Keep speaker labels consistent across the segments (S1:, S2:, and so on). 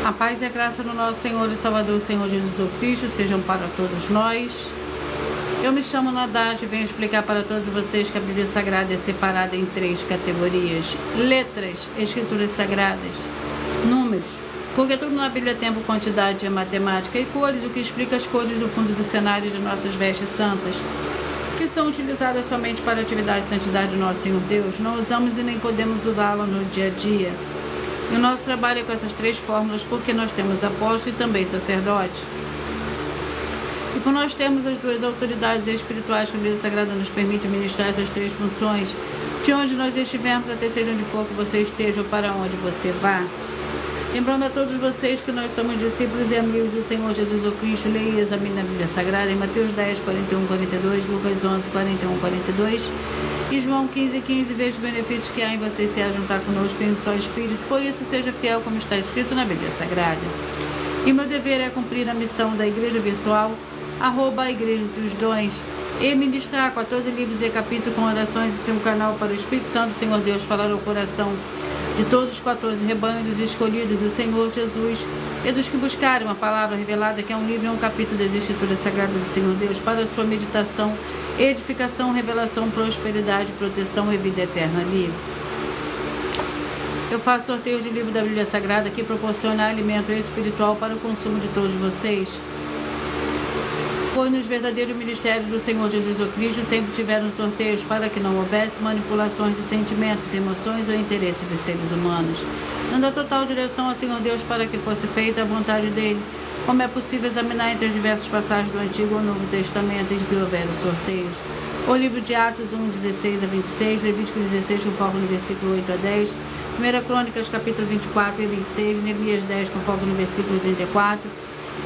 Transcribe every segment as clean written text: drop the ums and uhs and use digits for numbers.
S1: A paz e a graça do nosso Senhor e Salvador, Senhor Jesus Cristo, sejam para todos nós. Eu me chamo Nadage e venho explicar para todos vocês que a Bíblia Sagrada é separada em 3 categorias: letras, escrituras sagradas, números, porque tudo na Bíblia é tempo, quantidade, é matemática, e cores, o que explica as cores do fundo do cenário de nossas vestes santas, que são utilizadas somente para a atividade e santidade do nosso Senhor Deus. Não usamos e nem podemos usá-la no dia a dia. E o nosso trabalho é com essas 3 fórmulas, porque nós temos apóstolo e também sacerdote. E por nós temos as 2 autoridades espirituais que a Bíblia Sagrada nos permite ministrar essas 3 funções, de onde nós estivermos, até seja onde for que você esteja ou para onde você vá. Lembrando a todos vocês que nós somos discípulos e amigos do Senhor Jesus Cristo, leia e examine a Bíblia Sagrada em Mateus 10, 41, 42, Lucas 11, 41, 42 e João 15, 15. Veja os benefícios que há em você se juntar conosco em um só Espírito, por isso seja fiel como está escrito na Bíblia Sagrada. E meu dever é cumprir a missão da Igreja Virtual, @ Igreja e seus Dons, e ministrar 14 livros e capítulos com orações em seu canal para o Espírito Santo do Senhor Deus falar ao coração de todos os 14 rebanhos dos escolhidos do Senhor Jesus e dos que buscaram a palavra revelada, que é um livro e um capítulo das Escrituras Sagradas do Senhor Deus, para a sua meditação, edificação, revelação, prosperidade, proteção e vida eterna livre. Eu faço sorteio de livro da Bíblia Sagrada que proporciona alimento espiritual para o consumo de todos vocês. Pois nos verdadeiros ministérios do Senhor Jesus Cristo sempre tiveram sorteios para que não houvesse manipulações de sentimentos, emoções ou interesses dos seres humanos, dando a total direção ao Senhor Deus para que fosse feita a vontade dele, como é possível examinar entre as diversas passagens do Antigo ou Novo Testamento em que houveram sorteios. O livro de Atos 1, 16 a 26, Levítico 16 com foco no versículo 8 a 10, 1 Crônicas capítulo 24 e 26, Neemias 10 com foco no versículo 34,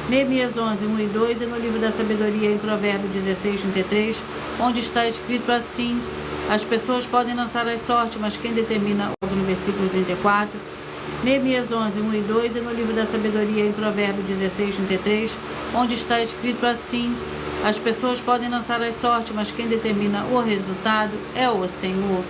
S1: Neemias 11, 1 e 2, e no livro da sabedoria em Provérbios 16, 33, onde está escrito assim: as pessoas podem lançar as sortes, mas quem determina, no versículo 34, Neemias 11, 1 e 2, e no livro da sabedoria em Provérbios 16, 33, onde está escrito assim: as pessoas podem lançar as sortes, mas quem determina o resultado é o Senhor.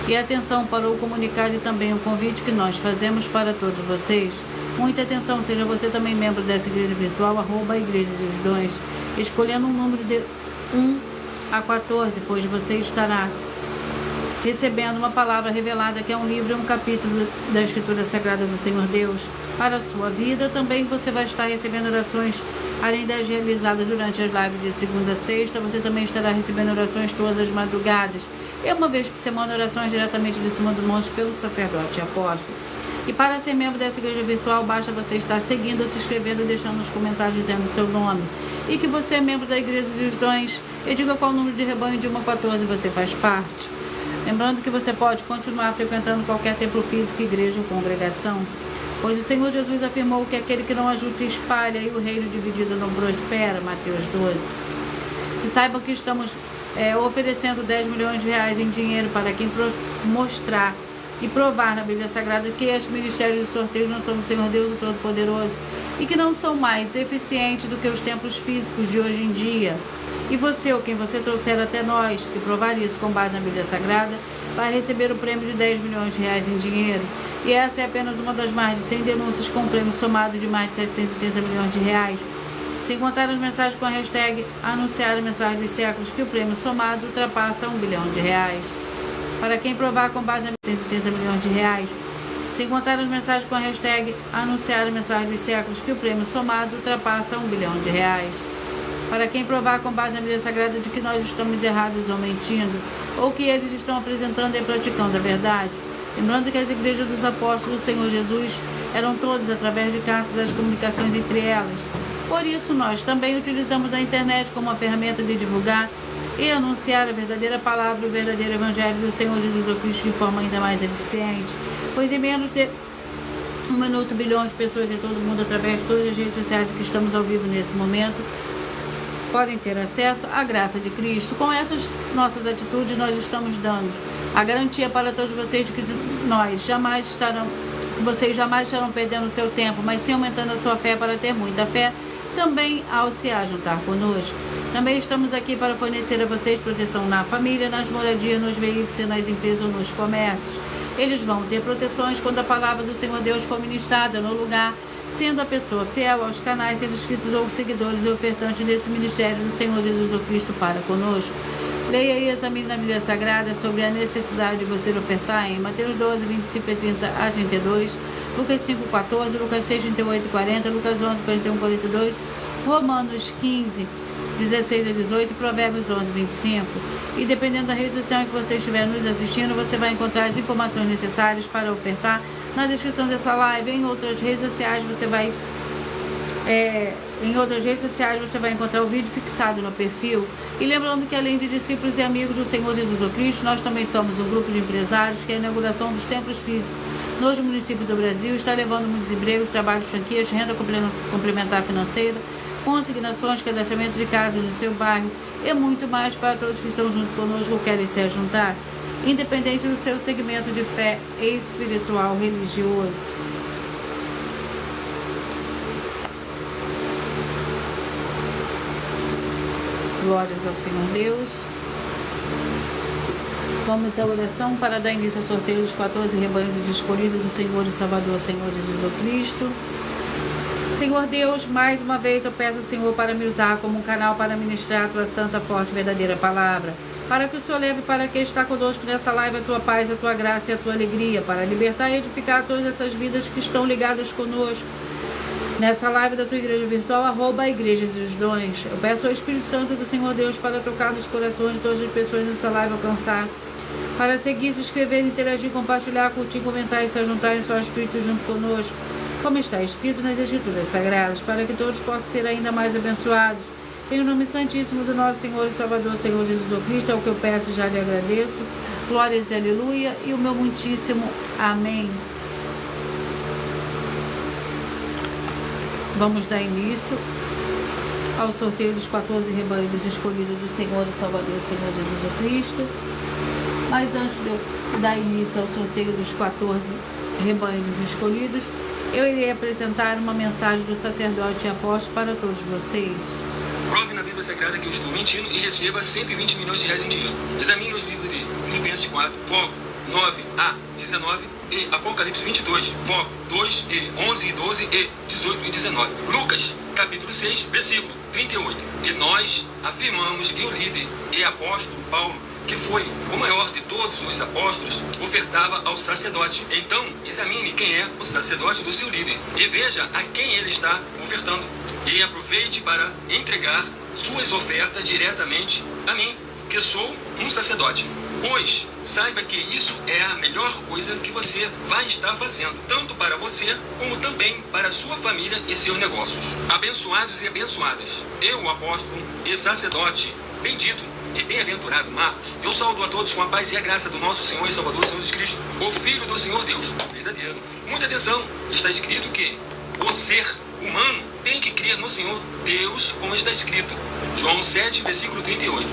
S1: E atenção para o comunicado e também o convite que nós fazemos para todos vocês. Muita atenção, seja você também membro dessa igreja virtual, @ Igreja dos Dons, escolhendo um número de 1 a 14, pois você estará recebendo uma palavra revelada, que é um livro e um capítulo da Escritura Sagrada do Senhor Deus para a sua vida. Também você vai estar recebendo orações, além das realizadas durante as lives de segunda a sexta, você também estará recebendo orações todas as madrugadas, e uma vez por semana orações diretamente de cima do monte pelo sacerdote e apóstolo. E para ser membro dessa igreja virtual, basta você estar seguindo, se inscrevendo e deixando nos comentários dizendo o seu nome. E que você é membro da Igreja dos Dons, e diga qual número de rebanho de 1 a 14 você faz parte. Lembrando que você pode continuar frequentando qualquer templo físico, igreja ou congregação, pois o Senhor Jesus afirmou que aquele que não ajuda espalha e o reino dividido não prospera, Mateus 12. E saibam que estamos oferecendo 10 milhões de reais em dinheiro para quem mostrar e provar na Bíblia Sagrada que estes ministérios de sorteios não são do Senhor Deus o Todo-Poderoso e que não são mais eficientes do que os templos físicos de hoje em dia. E você, ou quem você trouxer até nós, que provar isso com base na Bíblia Sagrada, vai receber o prêmio de 10 milhões de reais em dinheiro. E essa é apenas uma das mais de 100 denúncias com prêmio somado de mais de 730 milhões de reais. Sem contar as mensagens com a hashtag anunciar a mensagem dos séculos, que o prêmio somado ultrapassa 1 bilhão de reais. Para quem provar com base em 130 milhões de reais, sem contar as mensagens com a hashtag anunciar a mensagem dos séculos, que o prêmio somado ultrapassa 1 bilhão de reais. Para quem provar com base na Bíblia Sagrada de que nós estamos errados ou mentindo, ou que eles estão apresentando e praticando a verdade. Lembrando que as igrejas dos apóstolos do Senhor Jesus eram todas através de cartas, as comunicações entre elas. Por isso nós também utilizamos a internet como uma ferramenta de divulgar e anunciar a verdadeira palavra, o verdadeiro evangelho do Senhor Jesus Cristo de forma ainda mais eficiente, pois em menos de 1 minuto, bilhões de pessoas em todo o mundo, através de todas as redes sociais que estamos ao vivo nesse momento, podem ter acesso à graça de Cristo. Com essas nossas atitudes, nós estamos dando a garantia para todos vocês de que vocês jamais estarão perdendo o seu tempo, mas sim aumentando a sua fé para ter muita fé, também ao se juntar conosco. Também estamos aqui para fornecer a vocês proteção na família, nas moradias, nos veículos, nas empresas ou nos comércios. Eles vão ter proteções quando a palavra do Senhor Deus for ministrada no lugar, sendo a pessoa fiel aos canais sendo inscritos ou seguidores e ofertantes desse ministério do Senhor Jesus Cristo para conosco. Leia e examine na Bíblia Sagrada sobre a necessidade de você ofertar em Mateus 12, 25 a 32, Lucas 5, 14, Lucas 6, 38 e 40, Lucas 11, 41 e 42, Romanos 15, 16 a 18, Provérbios 11, 25. E dependendo da rede social em que você estiver nos assistindo, você vai encontrar as informações necessárias para ofertar na descrição dessa live. Em outras redes sociais você vai encontrar o vídeo fixado no perfil. E lembrando que além de discípulos e amigos do Senhor Jesus Cristo, nós também somos um grupo de empresários que a inauguração dos templos físicos nos municípios do Brasil está levando muitos empregos, trabalhos, franquias, renda complementar financeira, consignações, cadastramento de casas no seu bairro e muito mais para todos que estão junto conosco ou querem se juntar, independente do seu segmento de fé espiritual, religioso. Glórias ao Senhor Deus. Vamos à oração para dar início ao sorteio dos 14 rebanhos escolhidos do Senhor e Salvador, Senhor Jesus Cristo. Senhor Deus, mais uma vez eu peço ao Senhor para me usar como um canal para ministrar a Tua santa, forte e verdadeira palavra. Para que o Senhor leve para quem está conosco nessa live a Tua paz, a Tua graça e a Tua alegria. Para libertar e edificar todas essas vidas que estão ligadas conosco. Nessa live da Tua igreja virtual, @igrejas e os dons. Eu peço ao Espírito Santo do Senhor Deus para tocar nos corações de todas as pessoas nessa live alcançar. Para seguir, se inscrever, interagir, compartilhar, curtir, comentar e se juntar em seu Espírito junto conosco. Como está escrito nas Escrituras Sagradas, para que todos possam ser ainda mais abençoados. Em nome santíssimo do nosso Senhor e Salvador, Senhor Jesus Cristo, é o que eu peço e já lhe agradeço. Glórias e aleluia, e o meu muitíssimo amém. Vamos dar início ao sorteio dos 14 rebanhos escolhidos do Senhor e Salvador, Senhor Jesus Cristo. Mas antes de eu dar início ao sorteio dos 14 rebanhos escolhidos, eu irei apresentar uma mensagem do sacerdote e apóstolo para todos vocês.
S2: Prove na Bíblia Sagrada que eu estou mentindo e receba 120 milhões de reais em dinheiro. Examine os livros de Filipenses 4, foco 9 a 19 e Apocalipse 22, foco 2 e 11 e 12 e 18 e 19. Lucas, capítulo 6, versículo 38. E nós afirmamos que o líder e apóstolo Paulo, que foi o maior de todos os apóstolos, ofertava ao sacerdote. Então, examine quem é o sacerdote do seu líder e veja a quem ele está ofertando. E aproveite para entregar suas ofertas diretamente a mim, que sou um sacerdote. Pois, saiba que isso é a melhor coisa que você vai estar fazendo, tanto para você, como também para sua família e seus negócios. Abençoados e abençoadas, eu, o apóstolo e sacerdote, bendito e bem-aventurado Marcos, eu saúdo a todos com a paz e a graça do nosso Senhor e Salvador Jesus Cristo, o Filho do Senhor Deus, verdadeiro. Muita atenção, está escrito que o ser humano tem que crer no Senhor Deus, como está escrito, João 7, versículo 38.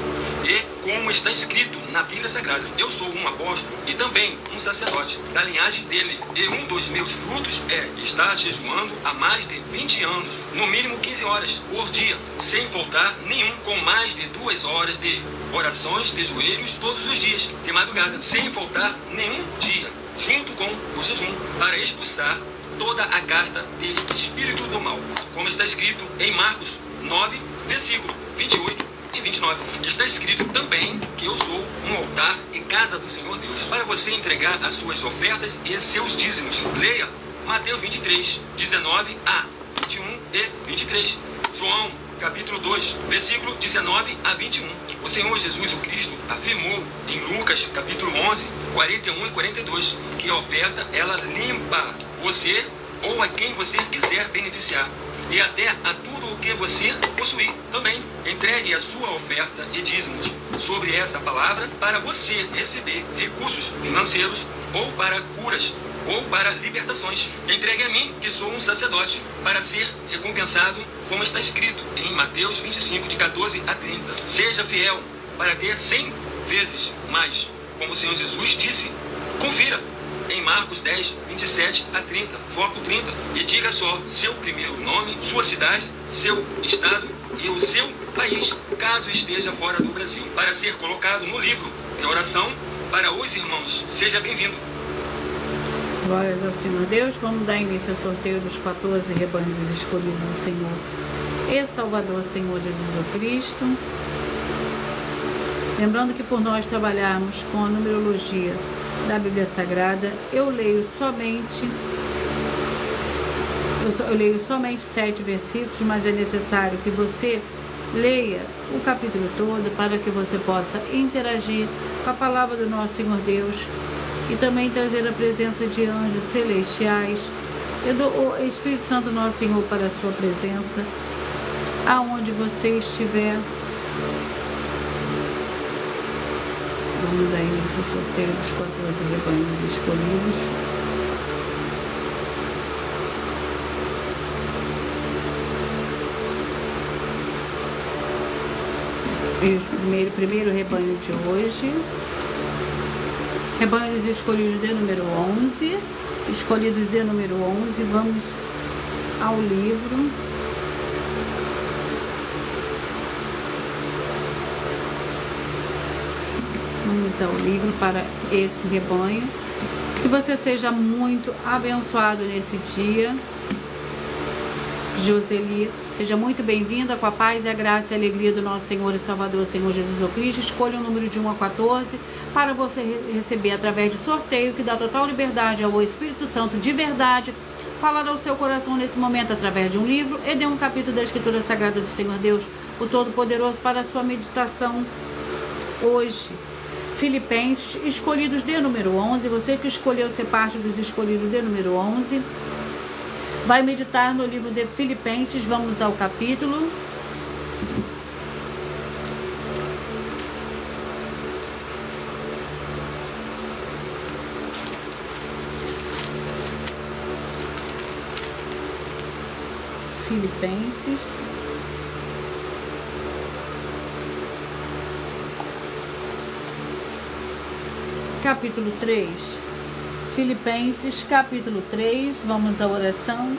S2: E como está escrito na Bíblia Sagrada, eu sou um apóstolo e também um sacerdote da linhagem dele. E um dos meus frutos é estar jejuando há mais de 20 anos, no mínimo 15 horas por dia, sem faltar nenhum, com mais de 2 horas de orações de joelhos todos os dias, de madrugada, sem faltar nenhum dia, junto com o jejum, para expulsar toda a casta de espírito do mal, como está escrito em Marcos 9, versículo 28 e 29. Está escrito também que eu sou um altar e casa do Senhor Deus, para você entregar as suas ofertas e seus dízimos. Leia Mateus 23, 19 a 21 e 23. João, capítulo 2, versículo 19 a 21. O Senhor Jesus o Cristo afirmou em Lucas, capítulo 11, 41 e 42, que a oferta, ela limpa você ou a quem você quiser beneficiar, e até a tudo o que você possuir também. Entregue a sua oferta e dízimos sobre essa palavra para você receber recursos financeiros, ou para curas, ou para libertações. Entregue a mim, que sou um sacerdote, para ser recompensado, como está escrito em Mateus 25, de 14 a 30. Seja fiel para ter 100 vezes mais, como o Senhor Jesus disse. Confira em Marcos 10, 27 a 30, foco 30, e diga só seu primeiro nome, sua cidade, seu estado e o seu país, caso esteja fora do Brasil, para ser colocado no livro de oração para os irmãos. Seja bem-vindo.
S1: Glórias ao Senhor Deus. Vamos dar início ao sorteio dos 14 rebanhos escolhidos do Senhor e Salvador, Senhor Jesus o Cristo. Lembrando que por nós trabalharmos com a numerologia da Bíblia Sagrada, eu leio somente 7 versículos, mas é necessário que você leia o capítulo todo para que você possa interagir com a palavra do nosso Senhor Deus e também trazer a presença de anjos celestiais e do Espírito Santo nosso Senhor para a sua presença, aonde você estiver. Vamos dar início ao sorteio dos 14 rebanhos escolhidos. E o primeiro rebanho de hoje, rebanhos escolhidos de número 11, escolhidos de número 11, vamos ao livro. Vamos ao livro para esse rebanho. Que você seja muito abençoado nesse dia. Joseli, seja muito bem-vinda com a paz e a graça e a alegria do nosso Senhor e Salvador, Senhor Jesus o Cristo. Escolha o número de 1 a 14 para você receber através de sorteio que dá total liberdade ao Espírito Santo de verdade falar ao seu coração nesse momento através de um livro e de um capítulo da Escritura Sagrada do Senhor Deus, o Todo-Poderoso, para a sua meditação hoje. Filipenses, escolhidos de número 11, você que escolheu ser parte dos escolhidos de número 11, vai meditar no livro de Filipenses. Vamos ao capítulo. Filipenses. Capítulo 3. Filipenses, capítulo 3, vamos à oração.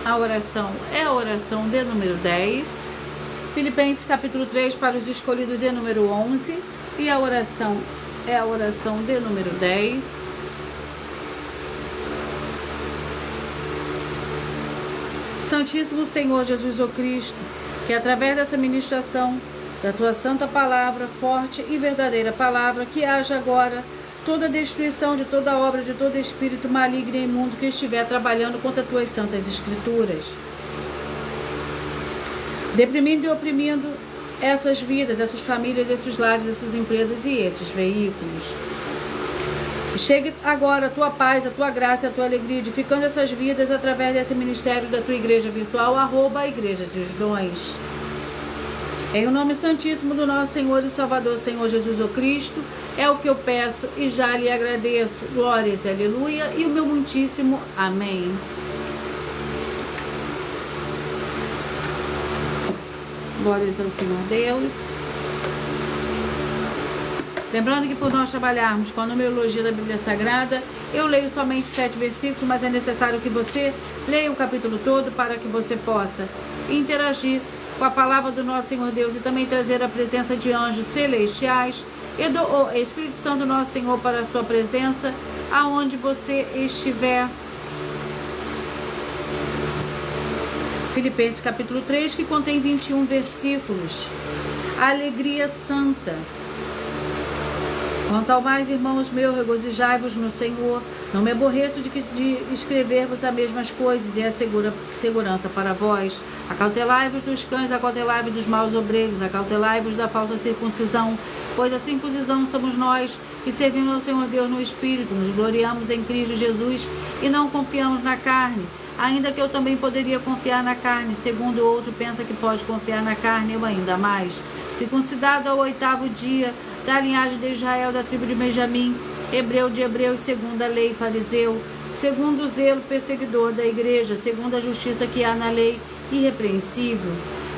S1: A oração é a oração de número 10. Filipenses, capítulo 3, para os escolhidos de número 11. E a oração é a oração de número 10. Santíssimo Senhor Jesus o Cristo, que através dessa ministração da tua santa palavra, forte e verdadeira palavra, que haja agora toda a destruição de toda obra, de todo espírito maligno e imundo que estiver trabalhando contra as tuas santas escrituras, deprimindo e oprimindo essas vidas, essas famílias, esses lares, essas empresas e esses veículos. Chegue agora a tua paz, a tua graça, a tua alegria, edificando essas vidas através desse ministério da tua igreja virtual, @igrejas e os dons. Em o nome santíssimo do nosso Senhor e Salvador, Senhor Jesus o Cristo, é o que eu peço e já lhe agradeço. Glórias e aleluia e o meu muitíssimo amém. Glórias ao Senhor Deus. Lembrando que por nós trabalharmos com a numerologia da Bíblia Sagrada, eu leio somente 7 versículos, mas é necessário que você leia o capítulo todo para que você possa interagir com a palavra do nosso Senhor Deus e também trazer a presença de anjos celestiais e do Espírito Santo nosso Senhor para a sua presença, aonde você estiver. Filipenses capítulo 3, que contém 21 versículos. Alegria santa. Quanto ao mais, irmãos meus, regozijai-vos no Senhor. Não me aborreço de escrever-vos as mesmas coisas, e é segurança para vós. Acautelai-vos dos cães, acautelai-vos dos maus obreiros, acautelai-vos da falsa circuncisão, pois a circuncisão somos nós, que servimos ao Senhor Deus no Espírito, nos gloriamos em Cristo Jesus e não confiamos na carne, ainda que eu também poderia confiar na carne, segundo o outro pensa que pode confiar na carne, eu ainda mais. Circuncidado ao 8º dia, da linhagem de Israel, da tribo de Benjamim, hebreu de hebreus, segundo a lei, fariseu, segundo o zelo, perseguidor da igreja, segundo a justiça que há na lei, irrepreensível.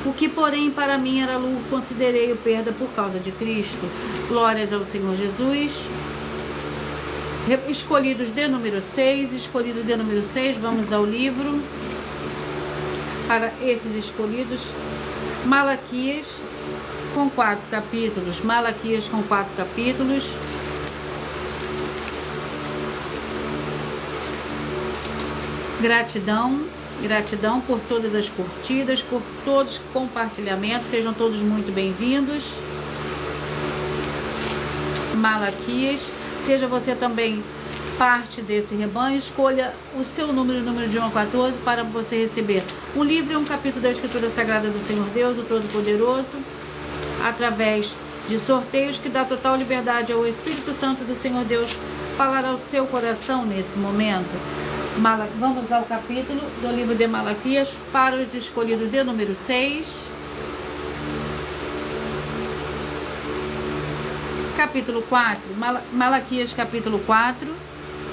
S1: O que, porém, para mim era lucro, considerei-o perda por causa de Cristo. Glórias ao Senhor Jesus. Escolhidos de número 6, escolhidos de número 6, vamos ao livro. Para esses escolhidos, Malaquias com 4 capítulos. Malaquias com 4 capítulos. Gratidão por todas as curtidas, por todos os compartilhamentos. Sejam todos muito bem-vindos. Malaquias. Seja você também parte desse rebanho. Escolha o seu número de 1 a 14 para você receber um livro e um capítulo da Escritura Sagrada do Senhor Deus, o Todo-Poderoso, através de sorteios que dá total liberdade ao Espírito Santo do Senhor Deus falar ao seu coração nesse momento. Vamos ao capítulo do livro de Malaquias para os escolhidos de número 6. Capítulo 4, Malaquias capítulo 4,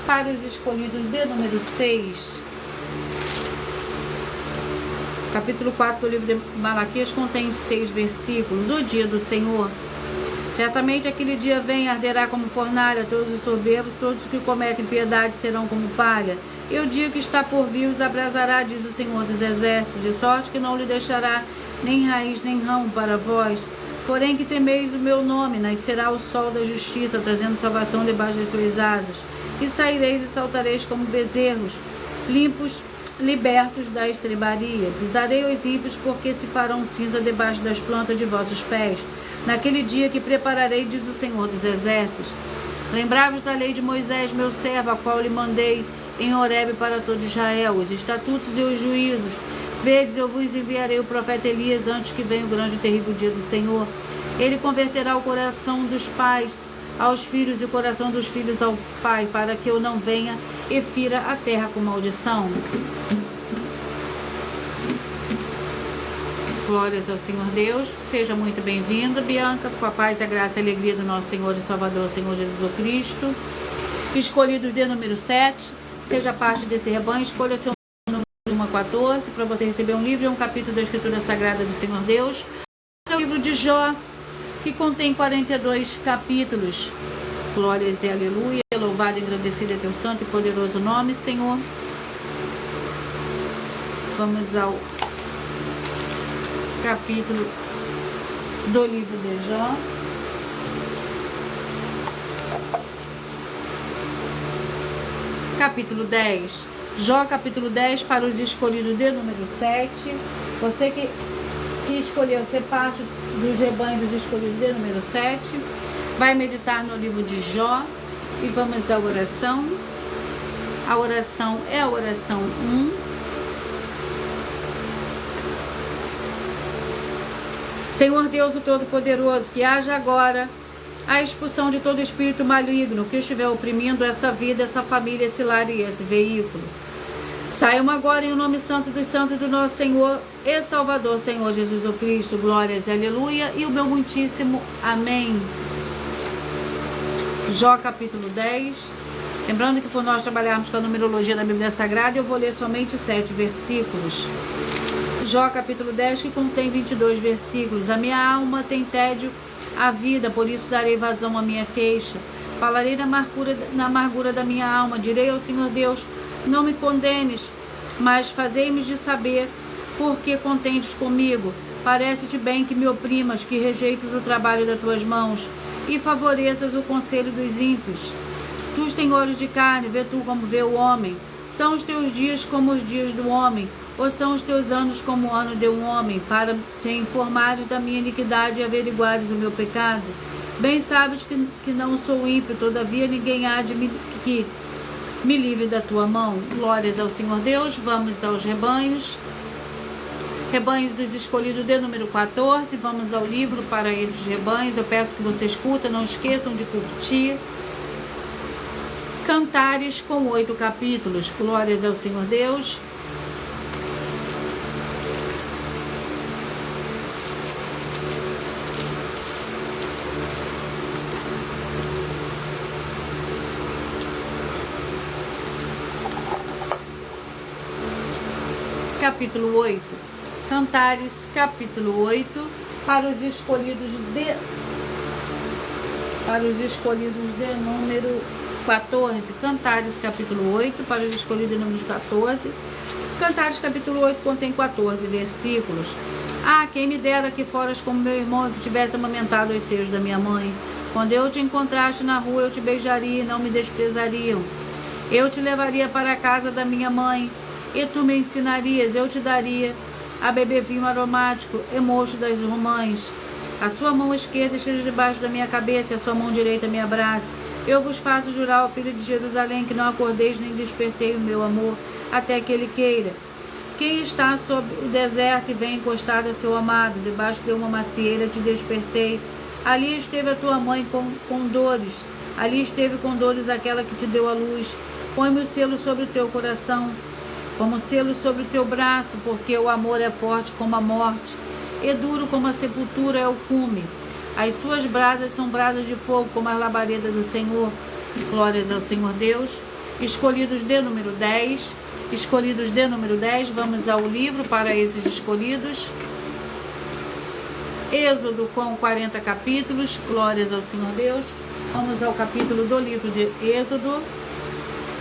S1: para os escolhidos de número 6. Capítulo 4 do livro de Malaquias contém 6 versículos. O dia do Senhor. Certamente aquele dia vem, arderá como fornalha, todos os soberbos, todos os que cometem piedade serão como palha. E o dia que está por vir os abrasará, diz o Senhor dos Exércitos, de sorte que não lhe deixará nem raiz nem ramo para vós. Porém que temeis o meu nome, nascerá o sol da justiça, trazendo salvação debaixo das suas asas. E saireis e saltareis como bezerros, limpos, libertos da estrebaria. Pisarei os ímpios, porque se farão cinza debaixo das plantas de vossos pés. Naquele dia que prepararei, diz o Senhor dos Exércitos. Lembrai-vos da lei de Moisés, meu servo, a qual lhe mandei em Horebe para todo Israel, os estatutos e os juízos. Vedes, eu vos enviarei o profeta Elias antes que venha o grande e terrível dia do Senhor. Ele converterá o coração dos pais aos filhos e o coração dos filhos ao pai, para que eu não venha e fira a terra com maldição. Glórias ao Senhor Deus. Seja muito bem-vinda, Bianca, com a paz, a graça e a alegria do nosso Senhor e Salvador, Senhor Jesus Cristo. Escolhidos de número 7, seja parte desse rebanho, escolha seu número de 1 a 14, para você receber um livro e um capítulo da Escritura Sagrada do Senhor Deus. O livro de Jó, que contém 42 capítulos. Glórias e aleluia. Louvado e agradecido é teu santo e poderoso nome, Senhor. Vamos ao capítulo do livro de Jó. Capítulo 10. Jó, capítulo 10, para os escolhidos de número 7. Você que escolheu ser parte dos rebanhos dos escolhidos de número 7, vai meditar no livro de Jó. E vamos à oração. A oração é a oração 1. Senhor Deus, o Todo-Poderoso, que haja agora a expulsão de todo espírito maligno que estiver oprimindo essa vida, essa família, esse lar e esse veículo. Saiam agora em o nome santo dos santos do nosso Senhor e Salvador, Senhor Jesus Cristo. Glórias e aleluia. E o meu muitíssimo amém. Jó capítulo 10. Lembrando que por nós trabalharmos com a numerologia da Bíblia Sagrada, eu vou ler somente 7 versículos. Jó capítulo 10, que contém 22 versículos. A minha alma tem tédio à vida, por isso darei vazão à minha queixa. Falarei na amargura da minha alma. Direi ao Senhor Deus, não me condenes, mas fazei-me de saber por que contendes comigo. Parece-te bem que me oprimas, que rejeites o trabalho das tuas mãos e favoreças o conselho dos ímpios. Tu tens olhos de carne, vê tu como vê o homem. São os teus dias como os dias do homem, ou são os teus anos como o ano de um homem, para te informares da minha iniquidade e averiguares o meu pecado? Bem sabes que não sou ímpio, todavia ninguém há de que me livre da tua mão. Glórias ao Senhor Deus. Vamos aos rebanhos. Rebanhos dos escolhidos de número 14. Vamos ao livro para esses rebanhos. Eu peço que você escuta, não esqueçam de curtir. Cantares com 8 capítulos. Glórias ao Senhor Deus. Capítulo 8. Cantares, capítulo 8, para os escolhidos de número 14. Cantares, capítulo 8, para os escolhidos de número 14. Cantares, capítulo 8, contém 14 versículos. Ah, quem me dera que foras como meu irmão, que tivesse amamentado os seios da minha mãe. Quando eu te encontraste na rua, eu te beijaria e não me desprezariam. Eu te levaria para a casa da minha mãe, e tu me ensinarias, eu te daria a beber vinho aromático e mocho das romãs. A sua mão esquerda esteja debaixo da minha cabeça, e a sua mão direita me abrace. Eu vos faço jurar ao filho de Jerusalém que não acordeis nem despertei o meu amor, até que ele queira. Quem está sob o deserto e vem encostado a seu amado, debaixo de uma macieira te despertei. Ali esteve a tua mãe com dores, ali esteve com dores aquela que te deu a luz. Põe-me o selo sobre o teu coração, como selo sobre o teu braço, porque o amor é forte como a morte, e duro como a sepultura é o cume. As suas brasas são brasas de fogo, como as labaredas do Senhor. Glórias ao Senhor Deus. Escolhidos de número 10. Escolhidos de número 10. Vamos ao livro para esses escolhidos. Êxodo com 40 capítulos. Glórias ao Senhor Deus. Vamos ao capítulo do livro de Êxodo.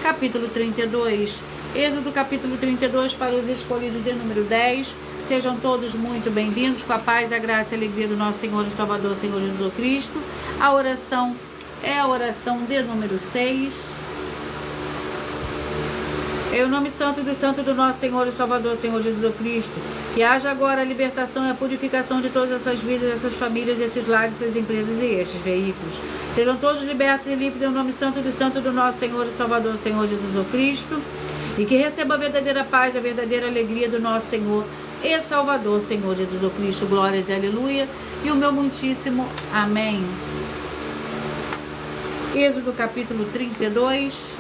S1: Capítulo 32. Êxodo capítulo 32 para os escolhidos de número 10. Sejam todos muito bem-vindos, com a paz, a graça e a alegria do nosso Senhor e Salvador, Senhor Jesus Cristo. A oração é a oração de número 6. Em o nome santo do nosso Senhor e Salvador, Senhor Jesus Cristo, que haja agora a libertação e a purificação de todas essas vidas, essas famílias, esses lares, essas empresas e estes veículos. Sejam todos libertos e limpos em nome santo do nosso Senhor e Salvador, Senhor Jesus Cristo, e que receba a verdadeira paz, a verdadeira alegria do nosso Senhor e Salvador, Senhor Jesus Cristo. Glórias e aleluia. E o meu muitíssimo amém. Êxodo capítulo 32.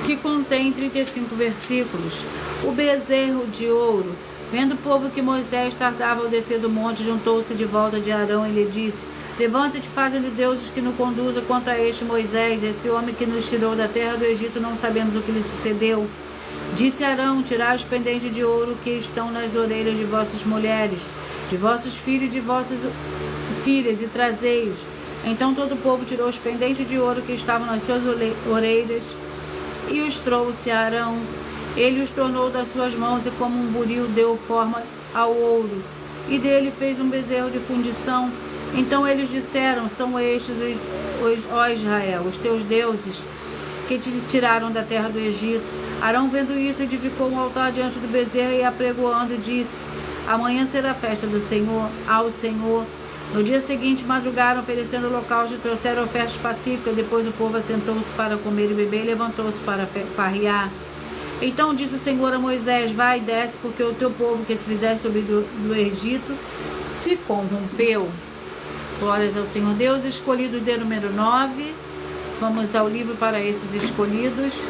S1: Que contém 35 versículos. O bezerro de ouro. Vendo o povo que Moisés tardava ao descer do monte, juntou-se de volta de Arão e lhe disse: Levanta-te, fazendo deuses que nos conduza contra este Moisés, esse homem que nos tirou da terra do Egito, não sabemos o que lhe sucedeu. Disse Arão: Tirai os pendentes de ouro que estão nas orelhas de vossas mulheres, de vossos filhos e de vossas filhas, e trazei-os. Então todo o povo tirou os pendentes de ouro que estavam nas suas orelhas e os trouxe a Arão. Ele os tornou das suas mãos, e como um buril deu forma ao ouro, e dele fez um bezerro de fundição. Então eles disseram: São estes, ó Israel, os teus deuses, que te tiraram da terra do Egito. Arão, vendo isso, edificou um altar diante do bezerro e, apregoando, disse: Amanhã será festa do Senhor, ao Senhor. No dia seguinte madrugaram, oferecendo holocausto, e trouxeram ofertas pacíficas. Depois o povo assentou-se para comer e beber, e levantou-se para farrear. Então disse o Senhor a Moisés: Vai e desce, porque o teu povo que se fizeste subir do Egito se corrompeu. Glórias ao Senhor Deus. Escolhidos de número 9. Vamos ao livro para esses escolhidos.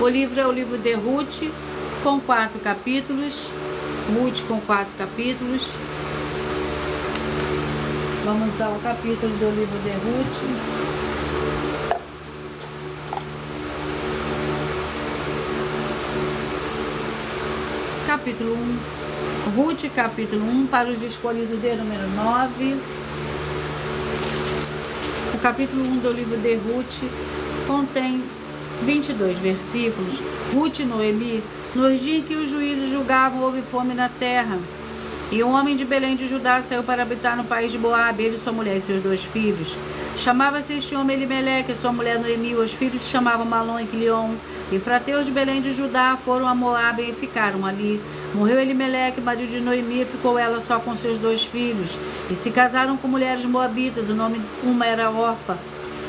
S1: O livro é o livro de Ruth, com 4 capítulos. Ruth com 4 capítulos. Vamos ao capítulo do livro de Ruth. Capítulo 1. Ruth, capítulo 1, para os escolhidos de número 9. O capítulo 1 do livro de Ruth contém 22 versículos. Ruth e Noemi. Nos dias em que os juízes julgavam, houve fome na terra. E um homem de Belém de Judá saiu para habitar no país de Moabe, ele, sua mulher e seus 2 filhos. Chamava-se este homem Elimeleque, sua mulher Noemi. Os filhos se chamavam Malom e Quilion. E frateus de Belém de Judá foram a Moabe e ficaram ali. Morreu Elimeleque, marido de Noemi, e ficou ela só com seus 2 filhos. E se casaram com mulheres moabitas. O nome uma era Orfa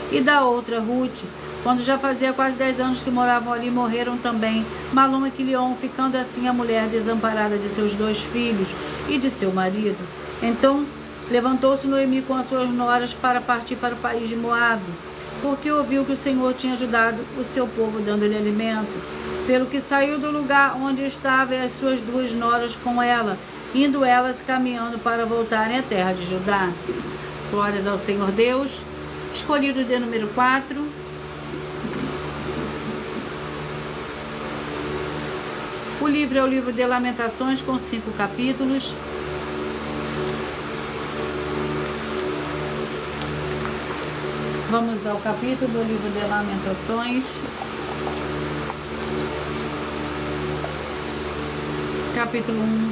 S1: e da outra Ruth. Quando já fazia quase 10 anos que moravam ali, morreram também Malom e Quilion, ficando assim a mulher desamparada de seus 2 filhos e de seu marido. Então levantou-se Noemi com as suas noras para partir para o país de Moabe, porque ouviu que o Senhor tinha ajudado o seu povo, dando-lhe alimento. Pelo que saiu do lugar onde estava e as suas 2 noras com ela, indo elas caminhando para voltarem à terra de Judá. Glórias ao Senhor Deus. Escolhido de número 4. O livro é o livro de Lamentações, com 5 capítulos. Vamos ao capítulo do livro de Lamentações. Capítulo 1.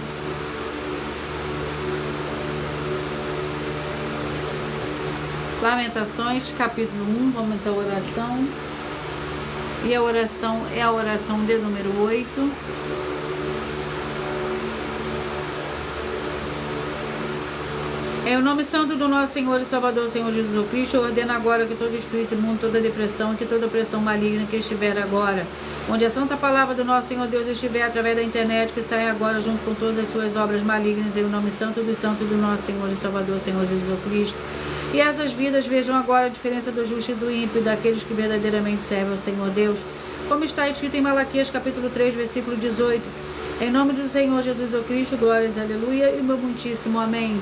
S1: Lamentações, capítulo 1. Vamos à oração. E a oração é a oração de número 8. Em o nome santo do nosso Senhor e Salvador, Senhor Jesus Cristo, eu ordeno agora que todo espírito imundo, toda depressão, que toda opressão maligna que estiver agora, onde a santa palavra do nosso Senhor Deus estiver através da internet, que saia agora junto com todas as suas obras malignas, em o nome santo dos santos do nosso Senhor e Salvador, Senhor Jesus Cristo. E essas vidas vejam agora a diferença do justo e do ímpio, daqueles que verdadeiramente servem ao Senhor Deus, como está escrito em Malaquias capítulo 3, versículo 18. Em nome do Senhor Jesus Cristo, glórias, aleluia, e meu muitíssimo amém.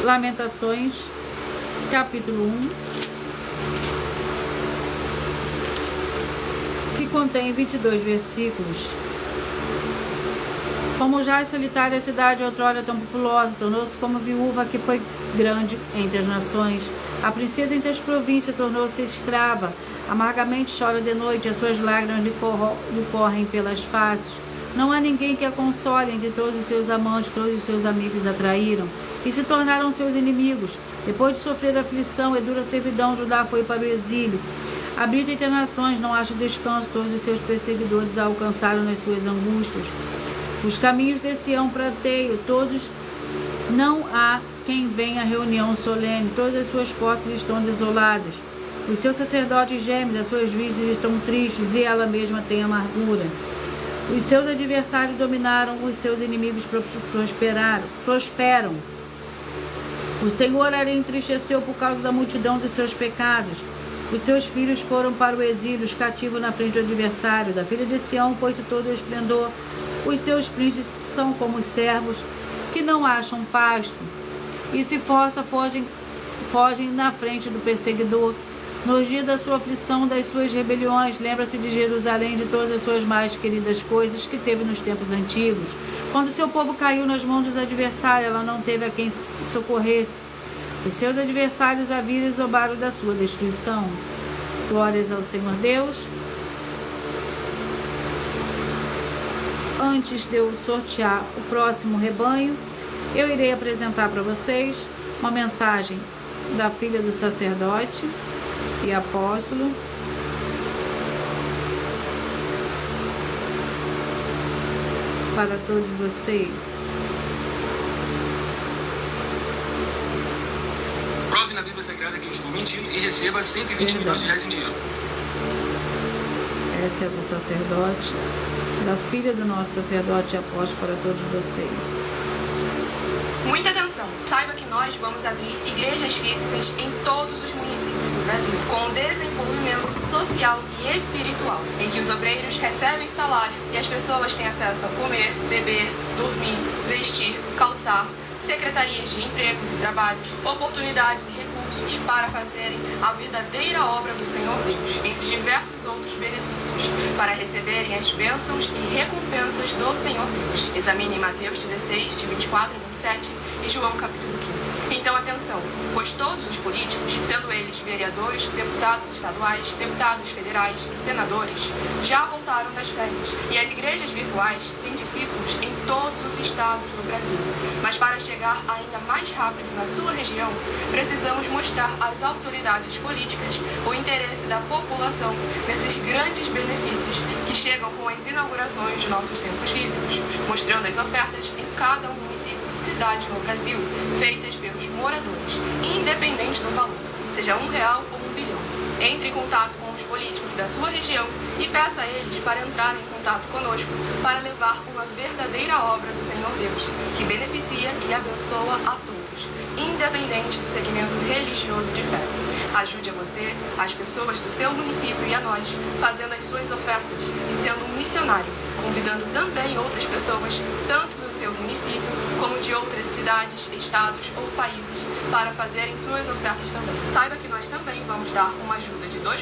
S1: Lamentações, capítulo 1, que contém 22 versículos. Como já solitária a cidade, outrora tão populosa, tornou-se como viúva que foi grande entre as nações. A princesa entre as províncias tornou-se escrava, amargamente chora de noite, as suas lágrimas lhe correm pelas faces. Não há ninguém que a console, entre todos os seus amantes, todos os seus amigos a traíram e se tornaram seus inimigos. Depois de sofrer aflição e dura servidão, Judá foi para o exílio. Habita entre nações, não acha descanso, todos os seus perseguidores a alcançaram nas suas angústias. Os caminhos de Sião prateio, todos não há quem venha à reunião solene, todas as suas portas estão desoladas. Os seus sacerdotes gemem, as suas virgens estão tristes e ela mesma tem amargura. Os seus adversários dominaram, os seus inimigos prosperam. O Senhor a entristeceu por causa da multidão dos seus pecados. Os seus filhos foram para o exílio, os cativos na frente do adversário. Da filha de Sião foi-se todo o esplendor. Os seus príncipes são como os servos que não acham pasto. E se força, fogem na frente do perseguidor. Nos dias da sua aflição, das suas rebeliões, lembra-se de Jerusalém, de todas as suas mais queridas coisas que teve nos tempos antigos. Quando seu povo caiu nas mãos dos adversários, ela não teve a quem socorresse. Os seus adversários a viram e zombaram da sua destruição. Glórias ao Senhor Deus. Antes de eu sortear o próximo rebanho, eu irei apresentar para vocês uma mensagem da filha do sacerdote e apóstolo, para todos vocês.
S2: Prove na Bíblia Sagrada que eu estou mentindo e receba 120 milhões de reais em dinheiro.
S1: Essa é do sacerdote, da filha do nosso sacerdote e apóstolo, para todos vocês.
S3: Muita atenção! Saiba que nós vamos abrir igrejas físicas em todos os municípios do Brasil, com desenvolvimento social e espiritual, em que os obreiros recebem salário e as pessoas têm acesso a comer, beber, dormir, vestir, calçar, secretarias de empregos e trabalhos, oportunidades e recursos para fazerem a verdadeira obra do Senhor Deus, entre diversos outros benefícios, para receberem as bênçãos e recompensas do Senhor Deus. Examine Mateus 16, de 24 a 27 e João capítulo 15. Então atenção, pois todos os políticos, sendo eles vereadores, deputados estaduais, deputados federais e senadores, já voltaram das férias, e as igrejas virtuais têm discípulos em todos os estados do Brasil. Mas para chegar ainda mais rápido na sua região, precisamos mostrar às autoridades políticas o interesse da população nesses grandes benefícios que chegam com as inaugurações de nossos templos físicos, mostrando as ofertas em cada município e cidade no Brasil, feitas pelos moradores, independente do valor, seja R$1 ou R$1 bilhão. Entre em contato com os políticos da sua região e peça a eles para entrarem em contato conosco para levar uma verdadeira obra do Senhor Deus, que beneficia e abençoa a todos, independente do segmento religioso de fé. Ajude a você, as pessoas do seu município e a nós, fazendo as suas ofertas e sendo um missionário, convidando também outras pessoas, tanto do seu município como de outras cidades, estados ou países, para fazerem suas ofertas também. Saiba que nós também vamos dar uma ajuda de 2%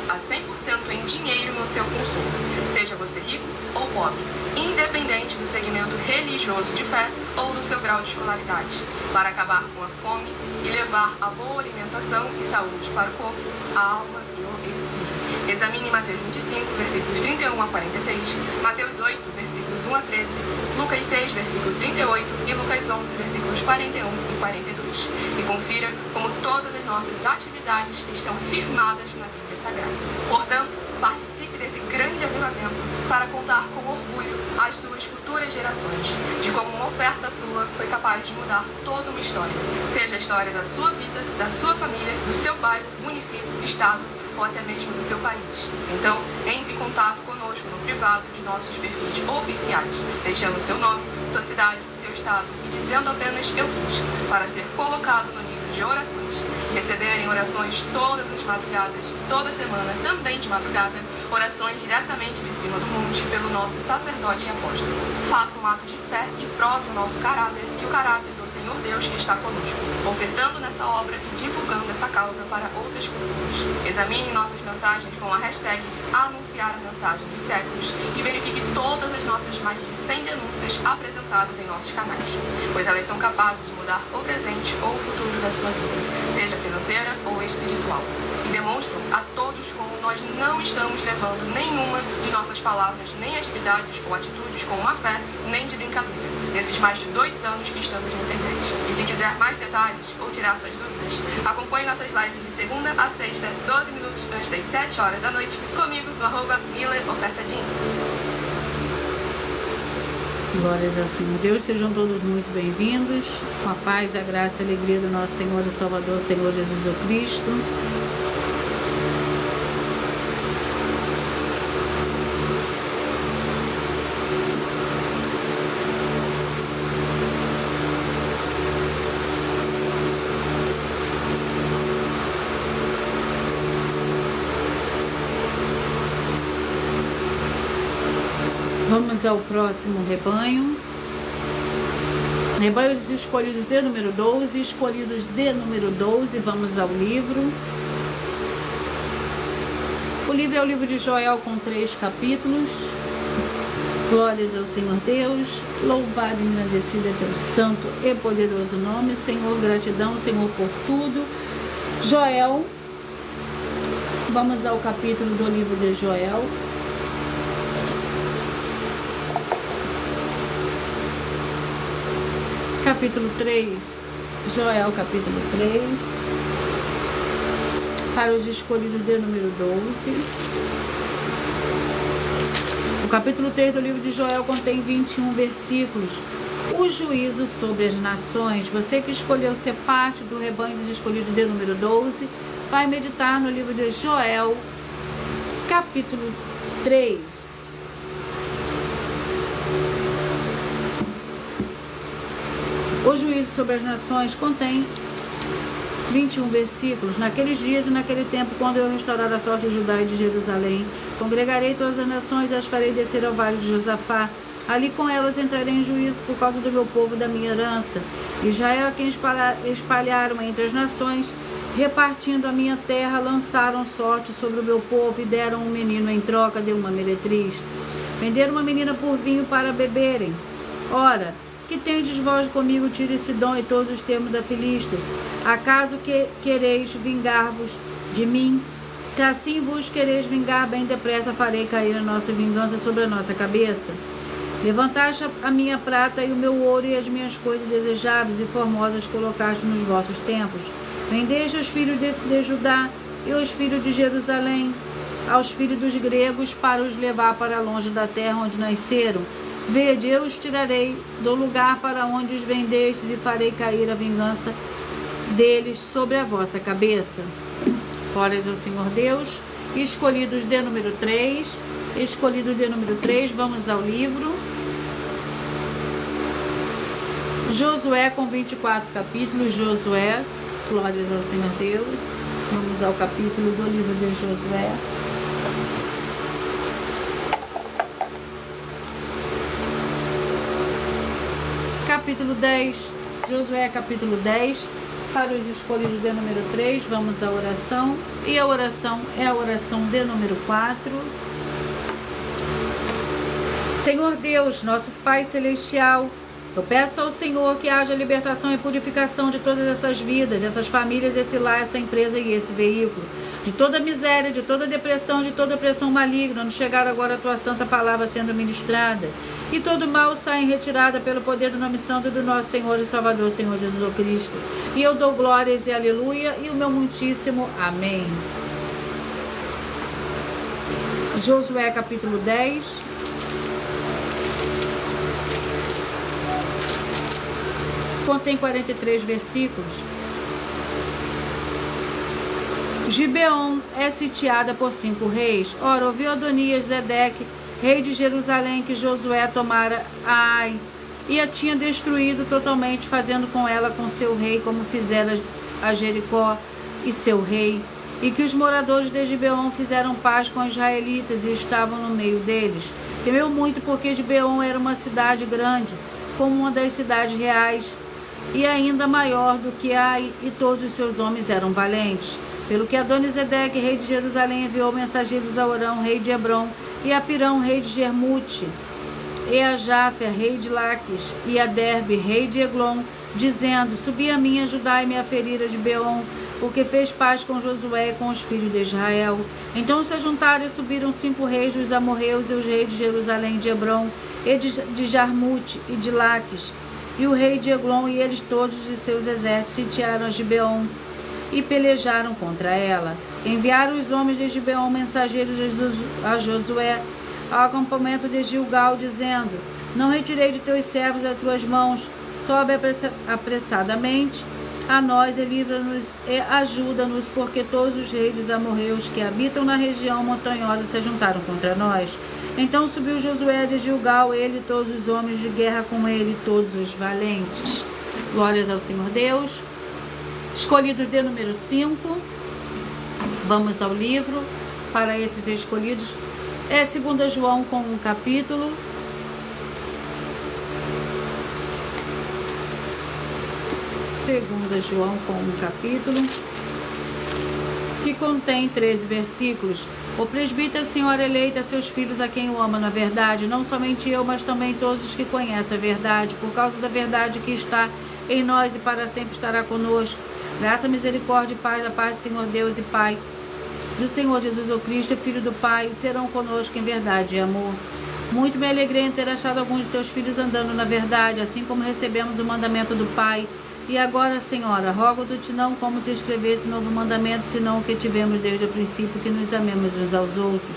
S3: a 100% em dinheiro no seu consumo, seja seja você rico ou pobre, independente do segmento religioso de fé ou do seu grau de escolaridade, para acabar com a fome e levar a boa alimentação e saúde para o corpo, a alma e o espírito. Examine Mateus 25, versículos 31 a 46, Mateus 8, versículos 1 a 13, Lucas 6, versículo 38 e Lucas 11, versículos 41 e 42. E confira como todas as nossas atividades estão firmadas na Bíblia Sagrada. Portanto, participe desse grande avivamento para contar com orgulho às suas futuras gerações de como uma oferta sua foi capaz de mudar toda uma história, seja a história da sua vida, da sua família, do seu bairro, município, estado ou até mesmo do seu país. Então, entre em contato conosco no privado de nossos perfis oficiais, deixando seu nome, sua cidade, seu estado e dizendo apenas "eu fiz", para ser colocado no livro de orações e receberem orações todas as madrugadas e toda semana, também de madrugada, orações diretamente de cima do monte pelo nosso sacerdote e apóstolo. Faça um ato de fé e prove o nosso caráter e o caráter do Senhor Deus que está conosco, ofertando nessa obra e divulgando essa causa para outras pessoas. Examine nossas mensagens com a hashtag Anunciar a Mensagem dos Séculos e verifique todas as nossas mais de 100 denúncias apresentadas em nossos canais, pois elas são capazes de mudar o presente ou o futuro da sua vida, seja financeira ou espiritual, e demonstram a todos como nós não estamos levando nenhuma de nossas palavras, nem atividades ou atitudes com má fé, nem de brincadeira, nesses mais de 2 anos que estamos na internet. E se quiser mais detalhes ou tirar suas dúvidas, acompanhe nossas lives de segunda a sexta, 12 minutos antes das 7 horas da noite, comigo no @MilaOfertadinho.
S1: Glórias ao Senhor Deus, sejam todos muito bem-vindos, com a paz, a graça e a alegria do nosso Senhor e Salvador, Senhor Jesus o Cristo. Vamos ao próximo rebanho. Rebanhos escolhidos de número 12, escolhidos de número 12, vamos ao livro. O livro é o livro de Joel com 3 capítulos. Glórias ao Senhor Deus, louvado e engrandecido é teu santo e poderoso nome, Senhor, gratidão, Senhor, por tudo. Joel, vamos ao capítulo do livro de Joel. Capítulo 3, Joel capítulo 3, para os escolhidos de número 12. O capítulo 3 do livro de Joel contém 21 versículos. O juízo sobre as nações. Você que escolheu ser parte do rebanho dos escolhidos de número 12, vai meditar no livro de Joel, capítulo 3. O juízo sobre as nações contém 21 versículos. Naqueles dias e naquele tempo, quando eu restaurar a sorte de Judá e de Jerusalém, congregarei todas as nações e as farei descer ao vale de Josafá. Ali com elas entrarei em juízo por causa do meu povo e da minha herança. Israel, a quem espalharam entre as nações, repartindo a minha terra, lançaram sorte sobre o meu povo e deram um menino em troca de uma meretriz. Venderam uma menina por vinho para beberem. Ora, que tendes vós comigo, Tiro e Sidom e todos os termos da Filistas? Acaso que quereis vingar-vos de mim? Se assim vos quereis vingar, bem depressa farei cair a nossa vingança sobre a nossa cabeça. Levantaste a minha prata e o meu ouro e as minhas coisas desejáveis e formosas colocaste nos vossos templos. Vendeste os filhos de Judá e os filhos de Jerusalém aos filhos dos gregos para os levar para longe da terra onde nasceram. Vede, eu os tirarei do lugar para onde os vendestes e farei cair a vingança deles sobre a vossa cabeça. Glórias ao Senhor Deus. Escolhidos de número 3. Escolhidos de número 3, vamos ao livro. Josué com 24 capítulos. Josué, glórias ao Senhor Deus. Vamos ao capítulo do livro de Josué. Capítulo 10, Josué capítulo 10, para os escolhidos de número 3, vamos à oração, e a oração é a oração de número 4. Senhor Deus, nosso Pai Celestial, eu peço ao Senhor que haja libertação e purificação de todas essas vidas, essas famílias, esse lar, essa empresa e esse veículo, de toda miséria, de toda depressão, de toda opressão maligna, no chegar agora a tua santa palavra sendo ministrada, e todo mal sai em retirada pelo poder do nome santo do nosso Senhor e Salvador, Senhor Jesus Cristo. E eu dou glórias e aleluia, e o meu muitíssimo amém. Josué capítulo 10. Contém 43 versículos. Gibeon é sitiada por 5 reis. Ora, ouviu Adonias Zedeque, rei de Jerusalém, que Josué tomara a Ai e a tinha destruído totalmente, fazendo com ela com seu rei, como fizera a Jericó e seu rei, e que os moradores de Gibeon fizeram paz com os israelitas e estavam no meio deles. Temeu muito, porque Gibeon era uma cidade grande, como uma das cidades reais, e ainda maior do que Ai, e todos os seus homens eram valentes. Pelo que Adonizedeque, rei de Jerusalém, enviou mensageiros a Orão, rei de Hebrom, e a Pirão, rei de Jermute, e a Jáfer, rei de Laques, e a Derbe, rei de Eglon, dizendo: subi a mim, ajudai-me a ferir a Gibeon, porque fez paz com Josué e com os filhos de Israel. Então se juntaram e subiram 5 reis dos amorreus, e os reis de Jerusalém, de Hebrom, e de Jarmute, e de Laques, e o rei de Eglon, e eles todos de seus exércitos sitiaram a Gibeon e pelejaram contra ela. Enviaram os homens de Gibeon mensageiros a Josué ao acampamento de Gilgal, dizendo: não retirei de teus servos das tuas mãos, sobe apressadamente a nós e livra-nos e ajuda-nos, porque todos os reis dos amorreus que habitam na região montanhosa se juntaram contra nós. Então subiu Josué de Gilgal, ele e todos os homens de guerra com ele, todos os valentes. Glórias ao Senhor Deus. Escolhidos de número 5. Vamos ao livro. Para esses escolhidos é 2 João com um capítulo. João com um capítulo, que contém 13 versículos. O presbítero, senhora eleita, seus filhos a quem o ama na verdade, não somente eu, mas também todos os que conhecem a verdade, por causa da verdade que está em nós e para sempre estará conosco. Graça, misericórdia e paz da paz do Senhor Deus e Pai do Senhor Jesus o Cristo, Filho do Pai, serão conosco em verdade e amor. Muito me alegrei em ter achado alguns de teus filhos andando na verdade, assim como recebemos o mandamento do Pai. E agora, Senhora, rogo-te não como te escrever esse novo mandamento, senão o que tivemos desde o princípio, que nos amemos uns aos outros.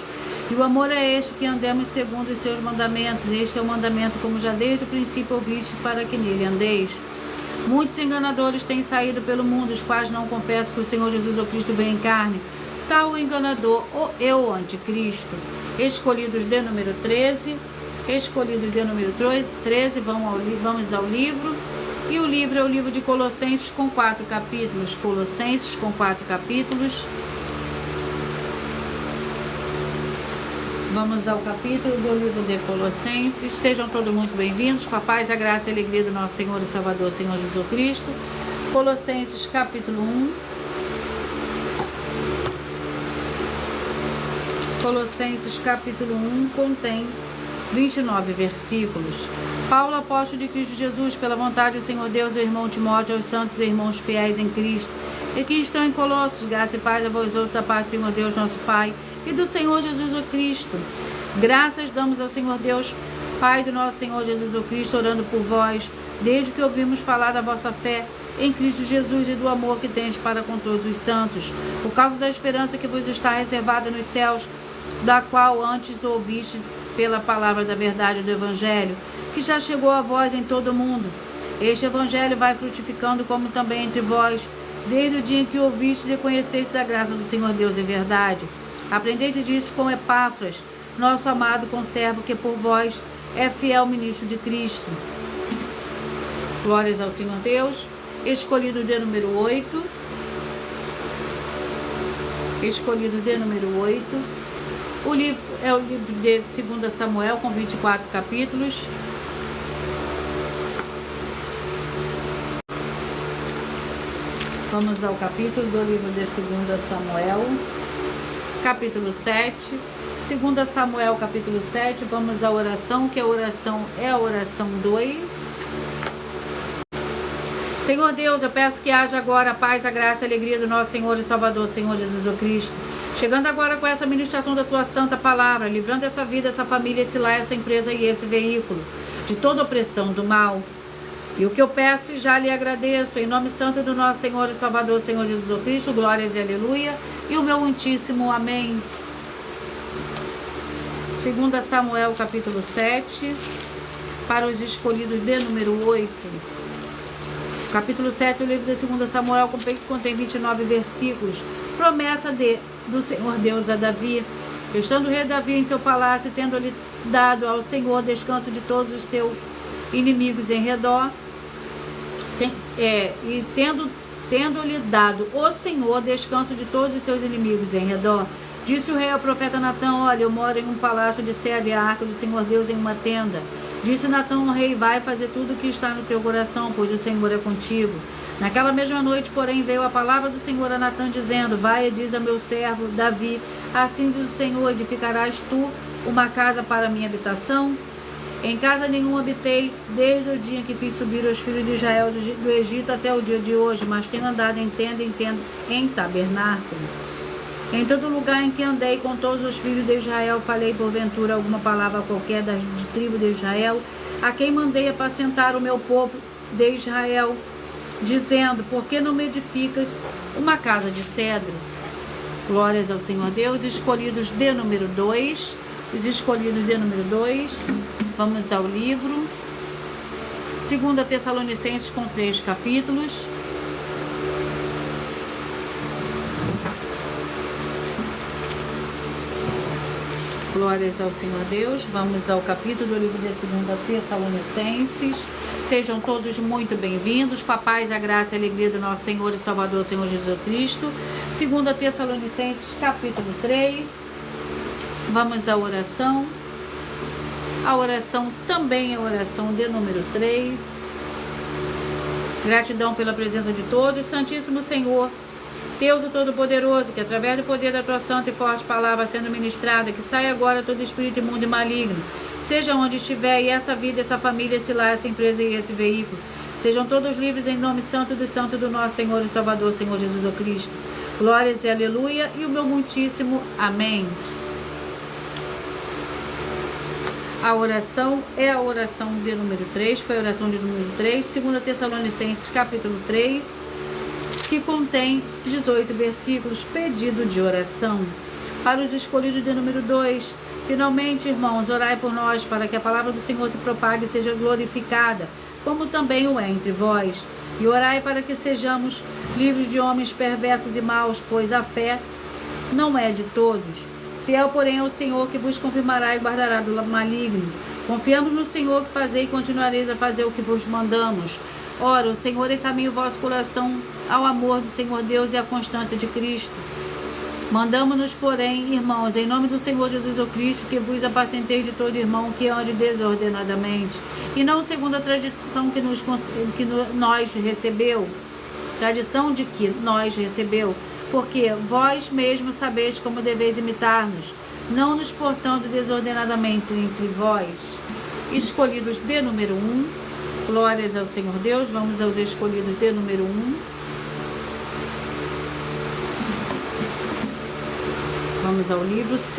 S1: E o amor é este, que andemos segundo os seus mandamentos. Este é o mandamento, como já desde o princípio ouviste, para que nele andeis. Muitos enganadores têm saído pelo mundo, os quais não confessam que o Senhor Jesus o Cristo veio em carne. Tal o enganador, o anticristo. Escolhidos de número 13. Escolhidos de número 13, vamos ao livro. E o livro é o livro de Colossenses com 4 capítulos. Colossenses com 4 capítulos. Vamos ao capítulo do livro de Colossenses. Sejam todos muito bem-vindos, com a paz, a graça e a alegria do nosso Senhor e Salvador, Senhor Jesus Cristo. Colossenses capítulo 1. Colossenses capítulo 1 contém 29 versículos. Paulo, apóstolo de Cristo Jesus, pela vontade do Senhor Deus, e o irmão Timóteo, aos santos e irmãos fiéis em Cristo, e que estão em Colossos, graça e paz a vós outros da parte do Senhor Deus, nosso Pai, e do Senhor Jesus o Cristo. Graças damos ao Senhor Deus, Pai do nosso Senhor Jesus o Cristo, orando por vós, desde que ouvimos falar da vossa fé em Cristo Jesus e do amor que tendes para com todos os santos, por causa da esperança que vos está reservada nos céus, da qual antes ouviste pela palavra da verdade do Evangelho, que já chegou a vós em todo o mundo. Este Evangelho vai frutificando como também entre vós, desde o dia em que ouvistes e conhecestes a graça do Senhor Deus em verdade. Aprendeste disso com Epáfras, nosso amado conservo, que por vós é fiel ministro de Cristo. Glórias ao Senhor Deus. Escolhido de número 8. Escolhido de número 8. O livro é o livro de 2 Samuel, com 24 capítulos. Vamos ao capítulo do livro de 2 Samuel. capítulo 7. 2 Samuel, capítulo 7. Vamos à oração, que a oração é a oração 2. Senhor Deus, eu peço que haja agora a paz, a graça e a alegria do nosso Senhor e Salvador, Senhor Jesus Cristo. Chegando agora com essa ministração da Tua Santa Palavra, livrando essa vida, essa família, esse lar, essa empresa e esse veículo de toda opressão do mal. E o que eu peço e já lhe agradeço, em nome santo do nosso Senhor e Salvador, Senhor Jesus Cristo, glórias e aleluia, e o meu muitíssimo amém. 2 Samuel, capítulo 7, para os escolhidos de número 8. Capítulo 7, o livro de 2 Samuel, contém 29 versículos. Promessa do Senhor Deus a Davi. Estando o rei Davi em seu palácio, tendo-lhe dado ao Senhor descanso de todos os seus inimigos em redor, tendo-lhe dado o Senhor descanso de todos os seus inimigos em redor, disse o rei ao profeta Natã: olha, eu moro em um palácio de cedro e a arca do Senhor Deus em uma tenda. Disse Natã ao rei: vai fazer tudo o que está no teu coração, pois o Senhor é contigo. Naquela mesma noite, porém, veio a palavra do Senhor a Natã, dizendo: vai e diz a meu servo Davi: assim diz o Senhor, edificarás tu uma casa para a minha habitação? Em casa nenhuma habitei, desde o dia em que fiz subir os filhos de Israel do Egito até o dia de hoje, mas tenho andado em tenda, em tabernáculo. Em todo lugar em que andei com todos os filhos de Israel, falei porventura alguma palavra qualquer da tribo de Israel, a quem mandei apacentar o meu povo de Israel, dizendo: por que não me edificas uma casa de cedro? Glórias ao Senhor Deus. Escolhidos de número 2. Os escolhidos de número 2. Vamos ao livro. 2 Tessalonicenses, com 3 capítulos. Glórias ao Senhor Deus. Vamos ao capítulo do livro de 2 Tessalonicenses. Sejam todos muito bem-vindos. Com a paz, a graça e a alegria do nosso Senhor e Salvador, Senhor Jesus Cristo. 2 Tessalonicenses, capítulo 3. Vamos à oração. A oração também é a oração de número 3. Gratidão pela presença de todos. Santíssimo Senhor, Deus o Todo-Poderoso, que através do poder da Tua santa e forte palavra sendo ministrada, que saia agora todo espírito imundo e maligno, seja onde estiver, e essa vida, essa família, esse lar, essa empresa e esse veículo, sejam todos livres em nome santo do nosso Senhor e Salvador, Senhor Jesus Cristo. Glórias e aleluia, e o meu muitíssimo amém. A oração é a oração de número 3, foi a oração de número 3, 2 Tessalonicenses, capítulo 3, que contém 18 versículos, pedido de oração. Para os escolhidos de número 2, finalmente, irmãos, orai por nós, para que a palavra do Senhor se propague e seja glorificada, como também o é entre vós. E orai para que sejamos livres de homens perversos e maus, pois a fé não é de todos. Fiel, porém, é o Senhor, que vos confirmará e guardará do maligno. Confiamos no Senhor, que fazei e continuareis a fazer o que vos mandamos. Ora, o Senhor encaminha o vosso coração ao amor do Senhor Deus e à constância de Cristo. Mandamos-nos, porém, irmãos, em nome do Senhor Jesus Cristo, que vos apacentei de todo irmão que ande desordenadamente, e não segundo a tradição que nós recebeu, tradição de que nós recebeu, porque vós mesmos sabeis como deveis imitar-nos, não nos portando desordenadamente entre vós. Escolhidos de número 1. Glórias ao Senhor Deus. Vamos aos escolhidos de número 1. Vamos ao livro 2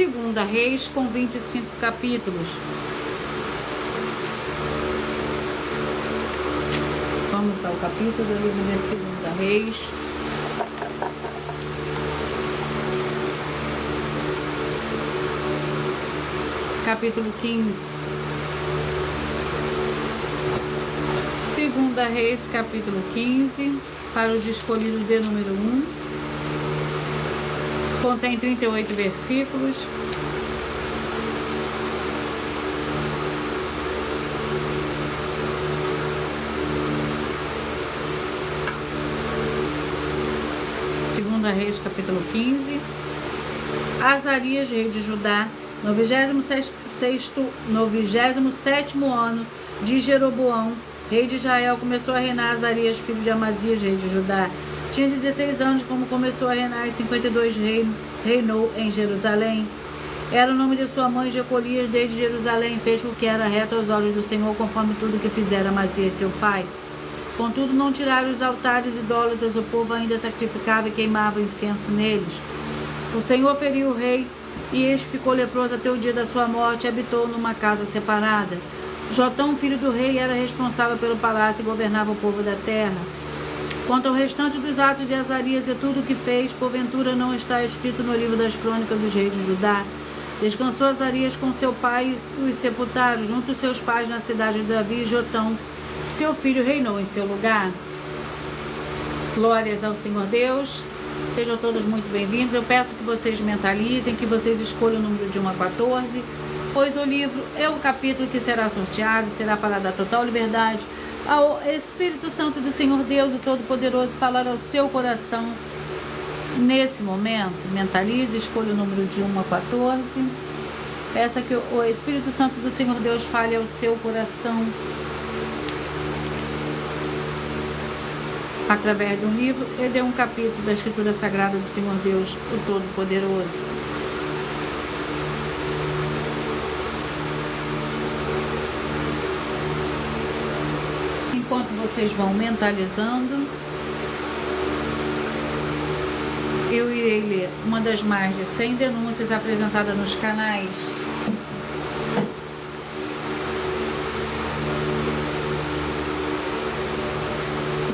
S1: Reis, com 25 capítulos. Vamos ao capítulo do livro de 2 Reis. Capítulo 15. 2 Reis, capítulo 15, para os escolhidos de número 1. Contém 38 versículos. Segunda Reis, capítulo 15. Azarias, rei de Judá, no 27º ano de Jeroboão, rei de Israel, começou a reinar Azarias, filho de Amazias, rei de Judá. Tinha 16 anos como começou a reinar, e 52 reinou em Jerusalém. Era o nome de sua mãe Jecolias desde Jerusalém, fez o que era reto aos olhos do Senhor, conforme tudo que fizera Amazias seu pai. Contudo, não tiraram os altares idólatras, o povo ainda sacrificava e queimava incenso neles. O Senhor feriu o rei, e este ficou leproso até o dia da sua morte, e habitou numa casa separada. Jotão, filho do rei, era responsável pelo palácio e governava o povo da terra. Quanto ao restante dos atos de Azarias e tudo o que fez, porventura não está escrito no livro das crônicas dos reis de Judá. Descansou Azarias com seu pai e os sepultaram junto aos seus pais na cidade de Davi, e Jotão, seu filho, reinou em seu lugar. Glórias ao Senhor Deus. Sejam todos muito bem-vindos. Eu peço que vocês mentalizem, que vocês escolham o número de 1 a 14, pois o livro é o capítulo que será sorteado, será para dar total liberdade ao Espírito Santo do Senhor Deus, o Todo-Poderoso, falar ao seu coração nesse momento. Mentalize, escolha o número de 1 a 14. Peça que o Espírito Santo do Senhor Deus fale ao seu coração através de um livro e de um capítulo da Escritura Sagrada do Senhor Deus, o Todo-Poderoso. Enquanto vocês vão mentalizando, eu irei ler uma das mais de 100 denúncias apresentadas nos canais.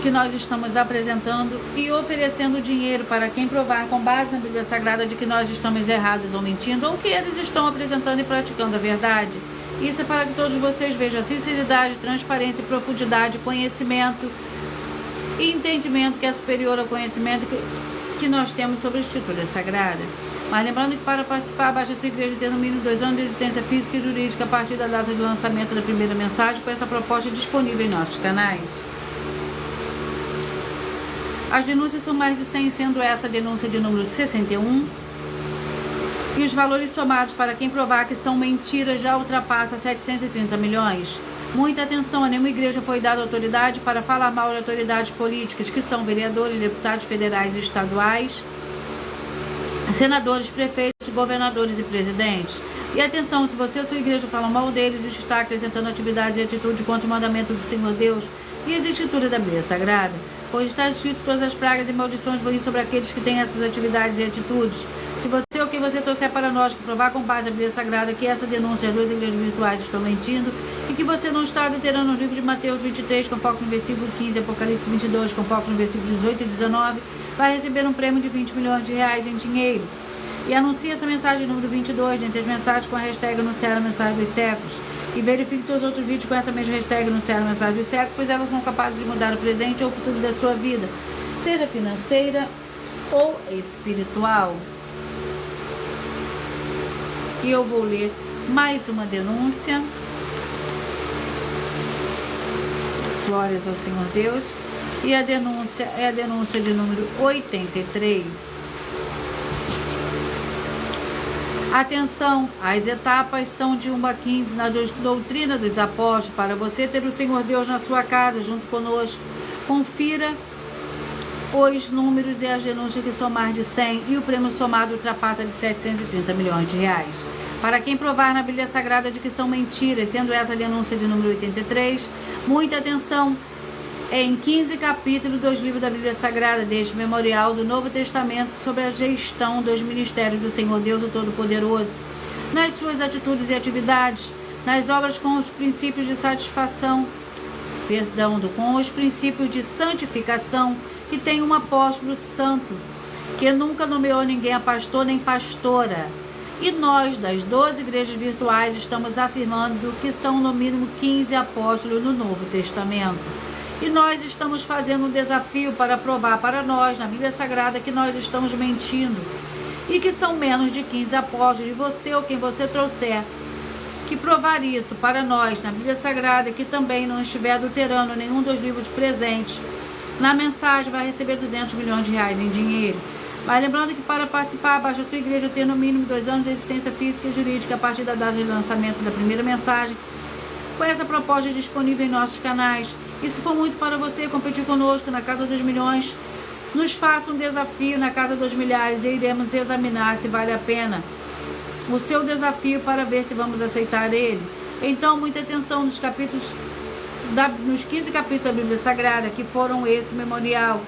S1: Que nós estamos apresentando e oferecendo dinheiro para quem provar com base na Bíblia Sagrada de que nós estamos errados ou mentindo, ou que eles estão apresentando e praticando a verdade. Isso é para que todos vocês vejam a sinceridade, transparência, profundidade, conhecimento e entendimento que é superior ao conhecimento que nós temos sobre a Escritura Sagrada. Mas lembrando que para participar, basta sua igreja ter no mínimo 2 anos de existência física e jurídica a partir da data de lançamento da primeira mensagem, com essa proposta disponível em nossos canais. As denúncias são mais de 100, sendo essa a denúncia de número 61. E os valores somados para quem provar que são mentiras já ultrapassa 730 milhões. Muita atenção, a nenhuma igreja foi dada autoridade para falar mal de autoridades políticas, que são vereadores, deputados federais e estaduais, senadores, prefeitos, governadores e presidentes. E atenção, se você ou sua igreja falam mal deles, isso está acrescentando atividades e atitudes contra o mandamento do Senhor Deus e as escrituras da Bíblia Sagrada. Pois está escrito que todas as pragas e maldições vão ir sobre aqueles que têm essas atividades e atitudes. Se você ou quem você trouxer para nós que provar com base na Bíblia Sagrada que essa denúncia as 2 igrejas virtuais estão mentindo e que você não está adulterando o livro de Mateus 23 com foco no versículo 15, Apocalipse 22 com foco no versículo 18 e 19, vai receber um prêmio de 20 milhões de reais em dinheiro. E anuncie essa mensagem número 22 entre as mensagens com a hashtag anunciar a mensagem dos séculos. E verifique todos os outros vídeos com essa mesma hashtag anunciar a mensagem dos séculos, pois elas são capazes de mudar o presente ou o futuro da sua vida, seja financeira ou espiritual. E eu vou ler mais uma denúncia. Glórias ao Senhor Deus. E a denúncia é a denúncia de número 83. Atenção, as etapas são de 1 a 15 na doutrina dos apóstolos. Para você ter o Senhor Deus na sua casa, junto conosco, confira os números e as denúncias que são mais de 100 e o prêmio somado ultrapassa de 730 milhões de reais. Para quem provar na Bíblia Sagrada de que são mentiras, sendo essa a denúncia de número 83, muita atenção. Em 15 capítulos dos livros da Bíblia Sagrada, deste memorial do Novo Testamento, sobre a gestão dos ministérios do Senhor Deus, o Todo-Poderoso, nas suas atitudes e atividades, nas obras com os princípios de satisfação, com os princípios de santificação, que tem um apóstolo santo, que nunca nomeou ninguém a pastor nem pastora. E nós, das 12 igrejas virtuais, estamos afirmando que são no mínimo 15 apóstolos no Novo Testamento. E nós estamos fazendo um desafio para provar para nós, na Bíblia Sagrada, que nós estamos mentindo. E que são menos de 15 apóstolos. E você ou quem você trouxer que provar isso para nós, na Bíblia Sagrada, que também não estiver adulterando nenhum dos livros presentes, na mensagem vai receber 200 milhões de reais em dinheiro. Mas lembrando que para participar, basta a sua igreja ter no mínimo 2 anos de existência física e jurídica a partir da data de lançamento da primeira mensagem, com essa proposta disponível em nossos canais. E se for muito para você competir conosco na Casa dos Milhões, Nos faça um desafio na casa dos milhares e iremos examinar se vale a pena o seu desafio para ver se vamos aceitar ele. Então, muita atenção nos 15 capítulos da Bíblia Sagrada que formam esse memorial,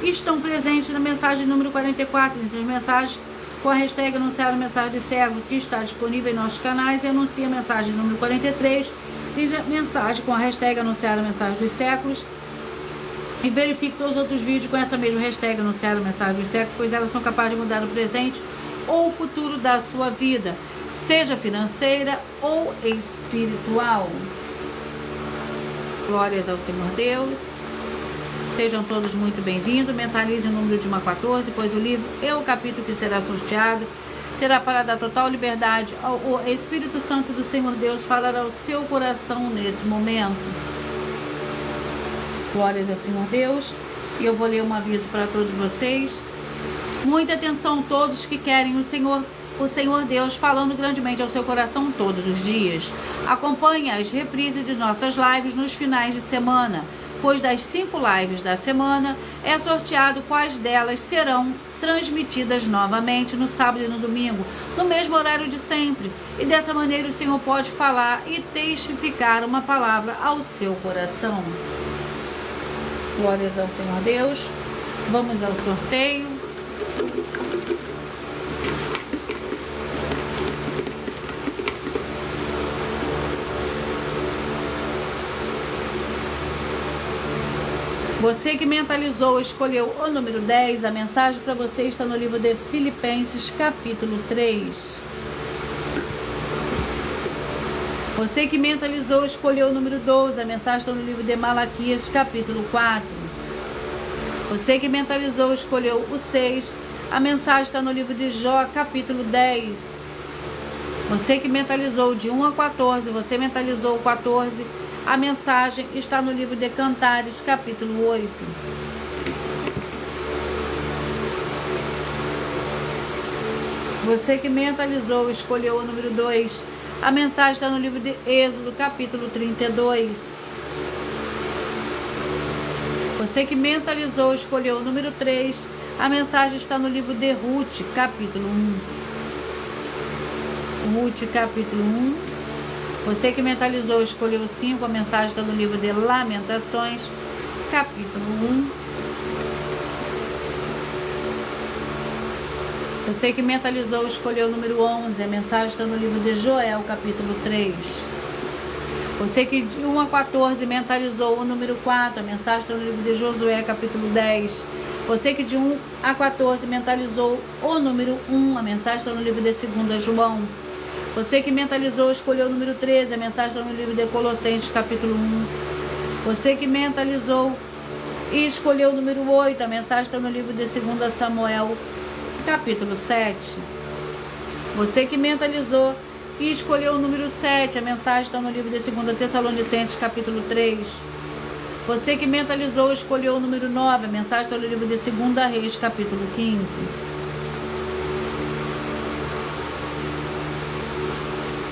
S1: estão presentes na mensagem número 44, entre as mensagens com a hashtag anunciar a mensagem de cego, que está disponível em nossos canais, e anuncia a mensagem número 43, diz a mensagem com a hashtag anunciar a mensagem dos séculos, e verifique todos os outros vídeos com essa mesma hashtag anunciar a mensagem dos séculos, pois elas são capazes de mudar o presente ou o futuro da sua vida, seja financeira ou espiritual. Glórias ao Senhor Deus. Sejam todos muito bem-vindos. Mentalize o número de 1 a 14, pois o livro e o capítulo que será sorteado será para dar total liberdade ao Espírito Santo do Senhor Deus falar ao seu coração nesse momento. Glórias ao Senhor Deus. E eu vou ler um aviso para todos vocês. Muita atenção, todos que querem o Senhor Deus falando grandemente ao seu coração todos os dias. Acompanhe as reprises de nossas lives nos finais de semana, pois das 5 lives da semana é sorteado quais delas serão transmitidas novamente no sábado e no domingo, no mesmo horário de sempre. E dessa maneira o Senhor pode falar e testificar uma palavra ao seu coração. Glórias ao Senhor Deus. Vamos ao sorteio. Você que mentalizou, escolheu o número 10, a mensagem para você está no livro de Filipenses, capítulo 3. Você que mentalizou, escolheu o número 12, a mensagem está no livro de Malaquias, capítulo 4. Você que mentalizou, escolheu o 6, a mensagem está no livro de Jó, capítulo 10. Você que mentalizou de 1 a 14, você mentalizou o 14, a mensagem está no livro de Cantares, capítulo 8. Você que mentalizou, escolheu o número 2, a mensagem está no livro de Êxodo, capítulo 32. Você que mentalizou, escolheu o número 3, a mensagem está no livro de Ruth, capítulo 1. Ruth, capítulo 1. Você que mentalizou, escolheu o 5, a mensagem está no livro de Lamentações, capítulo 1. Você que mentalizou, escolheu o número 11, a mensagem está no livro de Joel, capítulo 3. Você que de 1 a 14 mentalizou o número 4, a mensagem está no livro de Josué, capítulo 10. Você que de 1 a 14 mentalizou o número 1, a mensagem está no livro de 2 João. Você que mentalizou, escolheu o número 13, a mensagem está no livro de Colossenses, capítulo 1. Você que mentalizou e escolheu o número 8, a mensagem está no livro de 2 Samuel, capítulo 7. Você que mentalizou e escolheu o número 7, a mensagem está no livro de 2 Tessalonicenses, capítulo 3. Você que mentalizou e escolheu o número 9, a mensagem está no livro de 2 Reis, capítulo 15.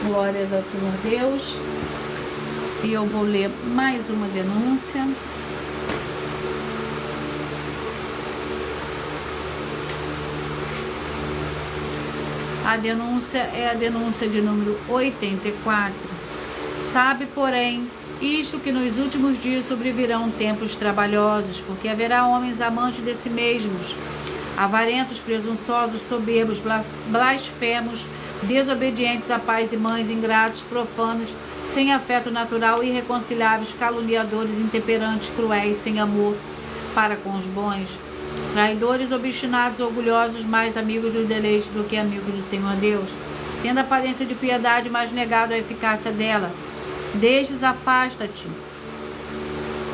S1: Glórias ao Senhor Deus. E eu vou ler mais uma denúncia. A denúncia é a denúncia de número 84. Sabe, porém, isto que nos últimos dias sobrevirão tempos trabalhosos, porque haverá homens amantes de si mesmos, avarentos, presunçosos, soberbos, blasfemos, desobedientes a pais e mães, ingratos, profanos, sem afeto natural, irreconciliáveis, caluniadores, intemperantes, cruéis, sem amor para com os bons, traidores, obstinados, orgulhosos, mais amigos dos deleites do que amigos do Senhor Deus, tendo aparência de piedade, mas negado a eficácia dela. Destes afasta-te.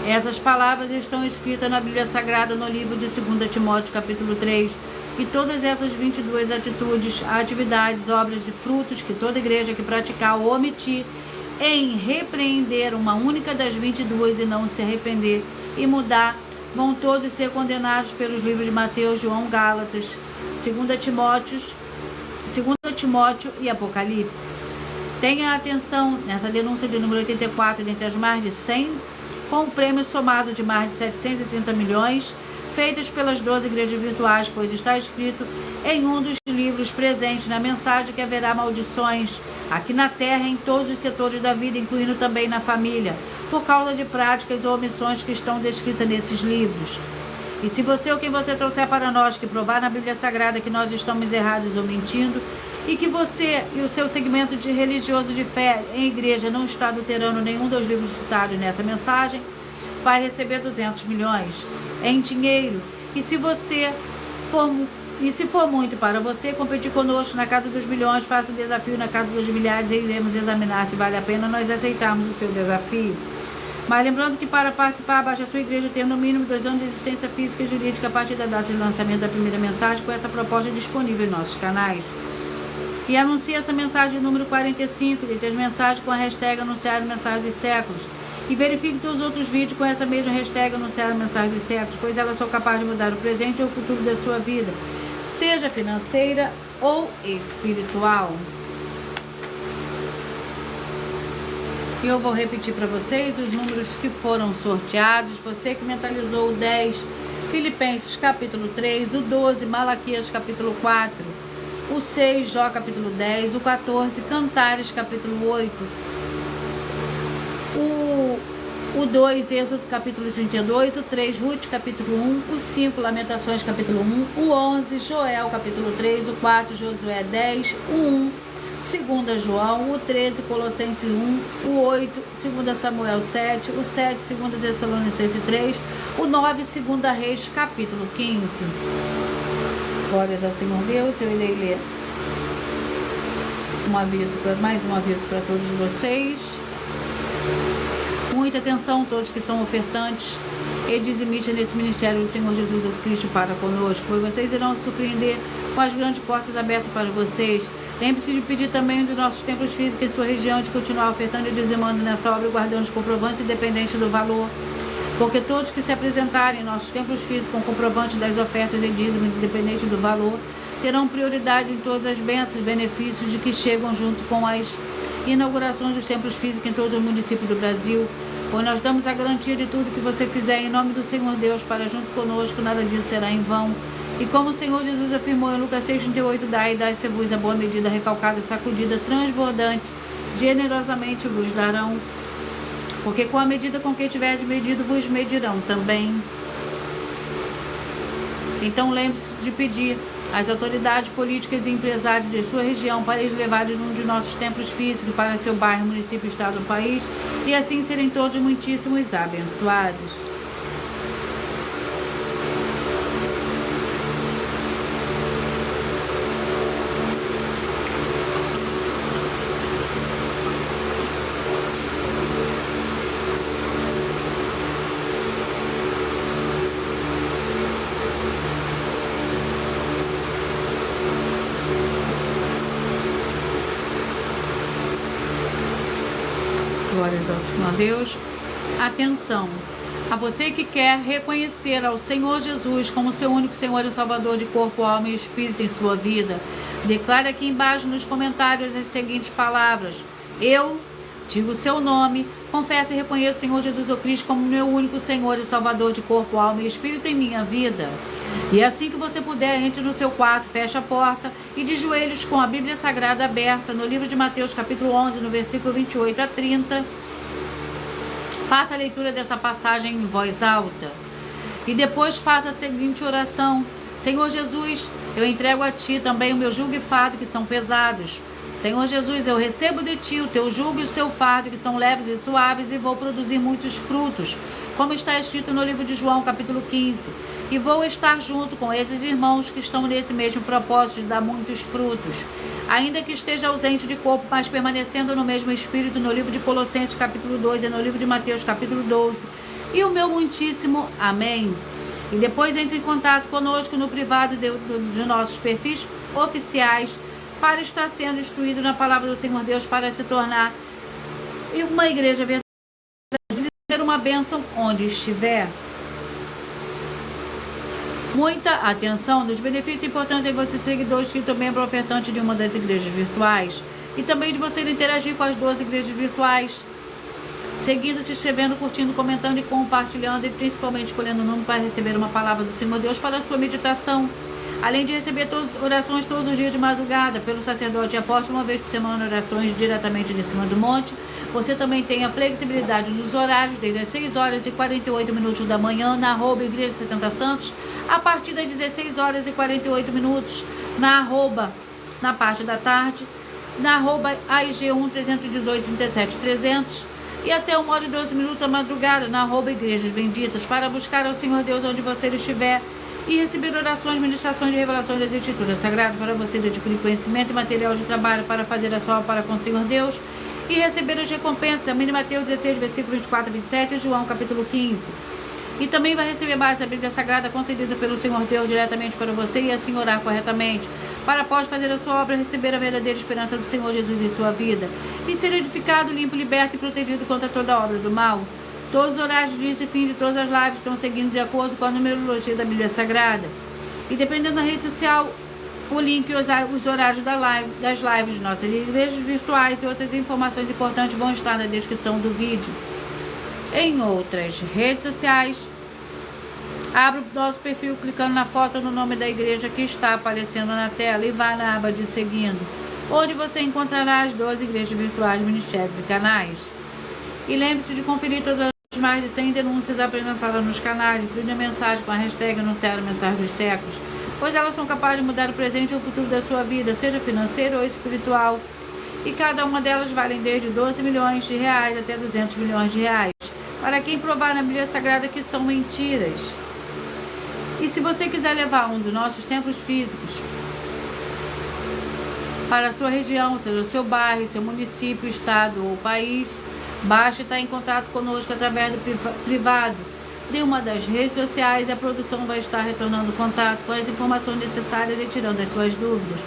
S1: Essas palavras estão escritas na Bíblia Sagrada, no livro de 2 Timóteo, capítulo 3. E todas essas 22 atitudes, atividades, obras e frutos que toda igreja que praticar ou omitir em repreender uma única das 22 e não se arrepender e mudar, vão todos ser condenados pelos livros de Mateus, João, Gálatas, 2 Timóteo e Apocalipse. Tenha atenção nessa denúncia de número 84, dentre as mais de 100 com um prêmio somado de mais de 730 milhões, feitas pelas 12 igrejas virtuais, pois está escrito em um dos livros presentes na mensagem que haverá maldições aqui na terra em todos os setores da vida, incluindo também na família, por causa de práticas ou omissões que estão descritas nesses livros. E se você ou quem você trouxer para nós que provar na Bíblia Sagrada que nós estamos errados ou mentindo, e que você e o seu segmento de religioso de fé em igreja não está adulterando nenhum dos livros citados nessa mensagem, vai receber 200 milhões em dinheiro. E se for muito para você competir conosco na casa dos milhões, faça o desafio na casa dos milhares e iremos examinar se vale a pena nós aceitarmos o seu desafio. Mas lembrando que para participar, basta a sua igreja ter no mínimo 2 anos de existência física e jurídica a partir da data de lançamento da primeira mensagem, com essa proposta disponível em nossos canais. E anuncie essa mensagem número 45, dentre as mensagens com a hashtag anunciar mensagem dos séculos. E verifique todos os outros vídeos com essa mesma hashtag anunciar mensagem dos séculos, pois elas são capazes de mudar o presente ou o futuro da sua vida, seja financeira ou espiritual. E eu vou repetir para vocês os números que foram sorteados. Você que mentalizou o 10, Filipenses capítulo 3, o 12, Malaquias capítulo 4, o 6, Jó capítulo 10, o 14, Cantares capítulo 8, o 2, Êxodo capítulo 32, o 3, Ruth capítulo 1, o 5, Lamentações capítulo 1, o 11, Joel capítulo 3, o 4, Josué 10, o 1, 2 João, o 13, Colossenses 1, o 8, 2 Samuel 7, o 7, 2 Tessalonicenses 3, o 9, 2 Reis capítulo 15. Glórias ao Senhor Deus. Eu irei ler mais um aviso para todos vocês. Muita atenção, todos que são ofertantes e dizimistas nesse ministério do Senhor Jesus Cristo para conosco, pois vocês irão se surpreender com as grandes portas abertas para vocês. Lembre-se de pedir também dos nossos templos físicos em sua região, de continuar ofertando e dizimando nessa obra e guardando os comprovantes independentes do valor. Porque todos que se apresentarem em nossos templos físicos com comprovante das ofertas e dízimo independente do valor, terão prioridade em todas as bênçãos e benefícios de que chegam junto com as inaugurações dos templos físicos em todos os municípios do Brasil, pois nós damos a garantia de tudo que você fizer em nome do Senhor Deus para junto conosco, nada disso será em vão. E como o Senhor Jesus afirmou em Lucas 6,38, dai e dai-se-vos a boa medida, recalcada, sacudida, transbordante, generosamente vos darão. Porque com a medida com que tiverdes medido, vos medirão também. Então lembre-se de pedir às autoridades políticas e empresários de sua região para eles levarem um de nossos templos físicos para seu bairro, município, estado ou país, e assim serem todos muitíssimos abençoados. Glórias ao Senhor Deus. Atenção, a você que quer reconhecer ao Senhor Jesus como seu único Senhor e Salvador de corpo, alma e espírito em sua vida, declare aqui embaixo nos comentários as seguintes palavras: eu digo o seu nome, confesso e reconheço o Senhor Jesus Cristo como meu único Senhor e Salvador de corpo, alma e espírito em minha vida. E assim que você puder, entre no seu quarto, feche a porta e de joelhos com a Bíblia Sagrada aberta, no livro de Mateus capítulo 11, no versículo 28 a 30, faça a leitura dessa passagem em voz alta. E depois faça a seguinte oração: Senhor Jesus, eu entrego a Ti também o meu jugo e fardo que são pesados. Senhor Jesus, eu recebo de Ti o Teu jugo e o Seu fardo que são leves e suaves, e vou produzir muitos frutos, como está escrito no livro de João capítulo 15. E vou estar junto com esses irmãos que estão nesse mesmo propósito de dar muitos frutos, ainda que esteja ausente de corpo, mas permanecendo no mesmo espírito, no livro de Colossenses capítulo 2 e no livro de Mateus capítulo 12. E o meu muitíssimo amém. E depois entre em contato conosco no privado de nossos perfis oficiais para estar sendo instruído na palavra do Senhor Deus, para se tornar uma igreja verdadeira e ser uma bênção onde estiver. Muita atenção dos benefícios importantes em você ser seguidor, inscrito, membro ofertante de uma das igrejas virtuais, e também de você interagir com as 12 igrejas virtuais. seguindo, se inscrevendo, curtindo, comentando e compartilhando, e principalmente escolhendo o nome para receber uma palavra do Senhor Deus para a sua meditação. Além de receber orações todos os dias de madrugada pelo sacerdote e apóstolo, uma vez por semana, orações diretamente de cima do monte. Você também tem a flexibilidade dos horários, desde as 6 horas e 48 minutos da manhã, na @Igreja 70 Santos, a partir das 16 horas e 48 minutos, na parte da tarde, na @AIG1 318 37 300, e até 1 hora e 12 minutos da madrugada, na @Igrejas Benditas, para buscar ao Senhor Deus onde você estiver e receber orações, ministrações e revelações das Escrituras Sagradas, para você adquirir conhecimento e material de trabalho para fazer a sua obra para com o Senhor Deus e receber as recompensas. Amém. Mateus 16, versículo 24 a 27, e João capítulo 15. E também vai receber base da Bíblia Sagrada concedida pelo Senhor Deus diretamente para você, e assim orar corretamente, para após fazer a sua obra, receber a verdadeira esperança do Senhor Jesus em sua vida e ser edificado, limpo, liberto e protegido contra toda obra do mal. Todos os horários de início e fim de todas as lives estão seguindo de acordo com a numerologia da Bíblia Sagrada. E dependendo da rede social, o link e os horários das lives de nossas igrejas virtuais e outras informações importantes vão estar na descrição do vídeo. Em outras redes sociais, abra o nosso perfil clicando na foto no nome da igreja que está aparecendo na tela e vá na aba de seguindo, onde você encontrará as 12 igrejas virtuais, ministérios e canais. E lembre-se de conferir todas as mais de 100 denúncias apresentadas nos canais, incluindo a mensagem com a hashtag Anunciar a Mensagem dos Séculos, pois elas são capazes de mudar o presente e o futuro da sua vida, seja financeiro ou espiritual. E cada uma delas vale desde 12 milhões de reais até 200 milhões de reais, para quem provar na Bíblia Sagrada que são mentiras. E se você quiser levar um dos nossos templos físicos para a sua região, seja o seu bairro, seu município, estado ou país, basta estar em contato conosco através do privado de uma das redes sociais, e a produção vai estar retornando contato com as informações necessárias e tirando as suas dúvidas.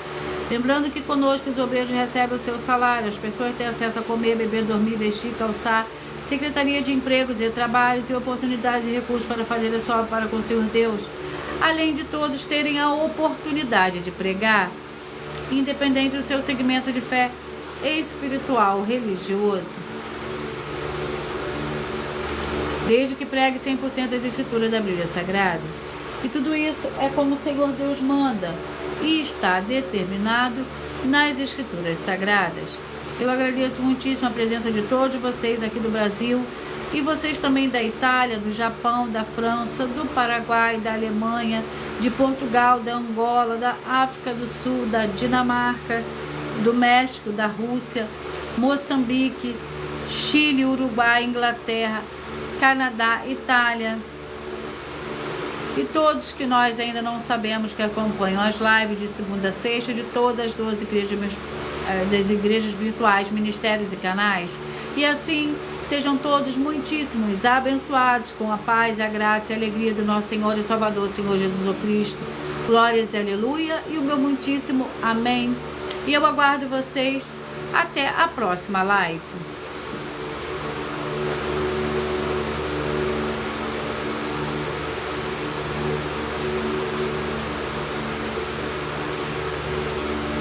S1: Lembrando que conosco os obreiros recebem o seu salário, as pessoas têm acesso a comer, beber, dormir, vestir, calçar, Secretaria de Empregos e Trabalhos e oportunidades e recursos para fazer a sua obra para com o Senhor Deus, além de todos terem a oportunidade de pregar, independente do seu segmento de fé espiritual, religioso, desde que pregue 100% das escrituras da Bíblia Sagrada. E tudo isso é como o Senhor Deus manda e está determinado nas escrituras sagradas. Eu agradeço muitíssimo a presença de todos vocês aqui do Brasil, e vocês também da Itália, do Japão, da França, do Paraguai, da Alemanha, de Portugal, da Angola, da África do Sul, da Dinamarca, do México, da Rússia, Moçambique, Chile, Uruguai, Inglaterra, Canadá, Itália, e todos que nós ainda não sabemos que acompanham as lives de segunda a sexta de todas as 12 igrejas, das igrejas virtuais, ministérios e canais. E assim, sejam todos muitíssimos abençoados com a paz, a graça e a alegria do nosso Senhor e Salvador, Senhor Jesus Cristo. Glórias e aleluia, e o meu muitíssimo amém. E eu aguardo vocês até a próxima live.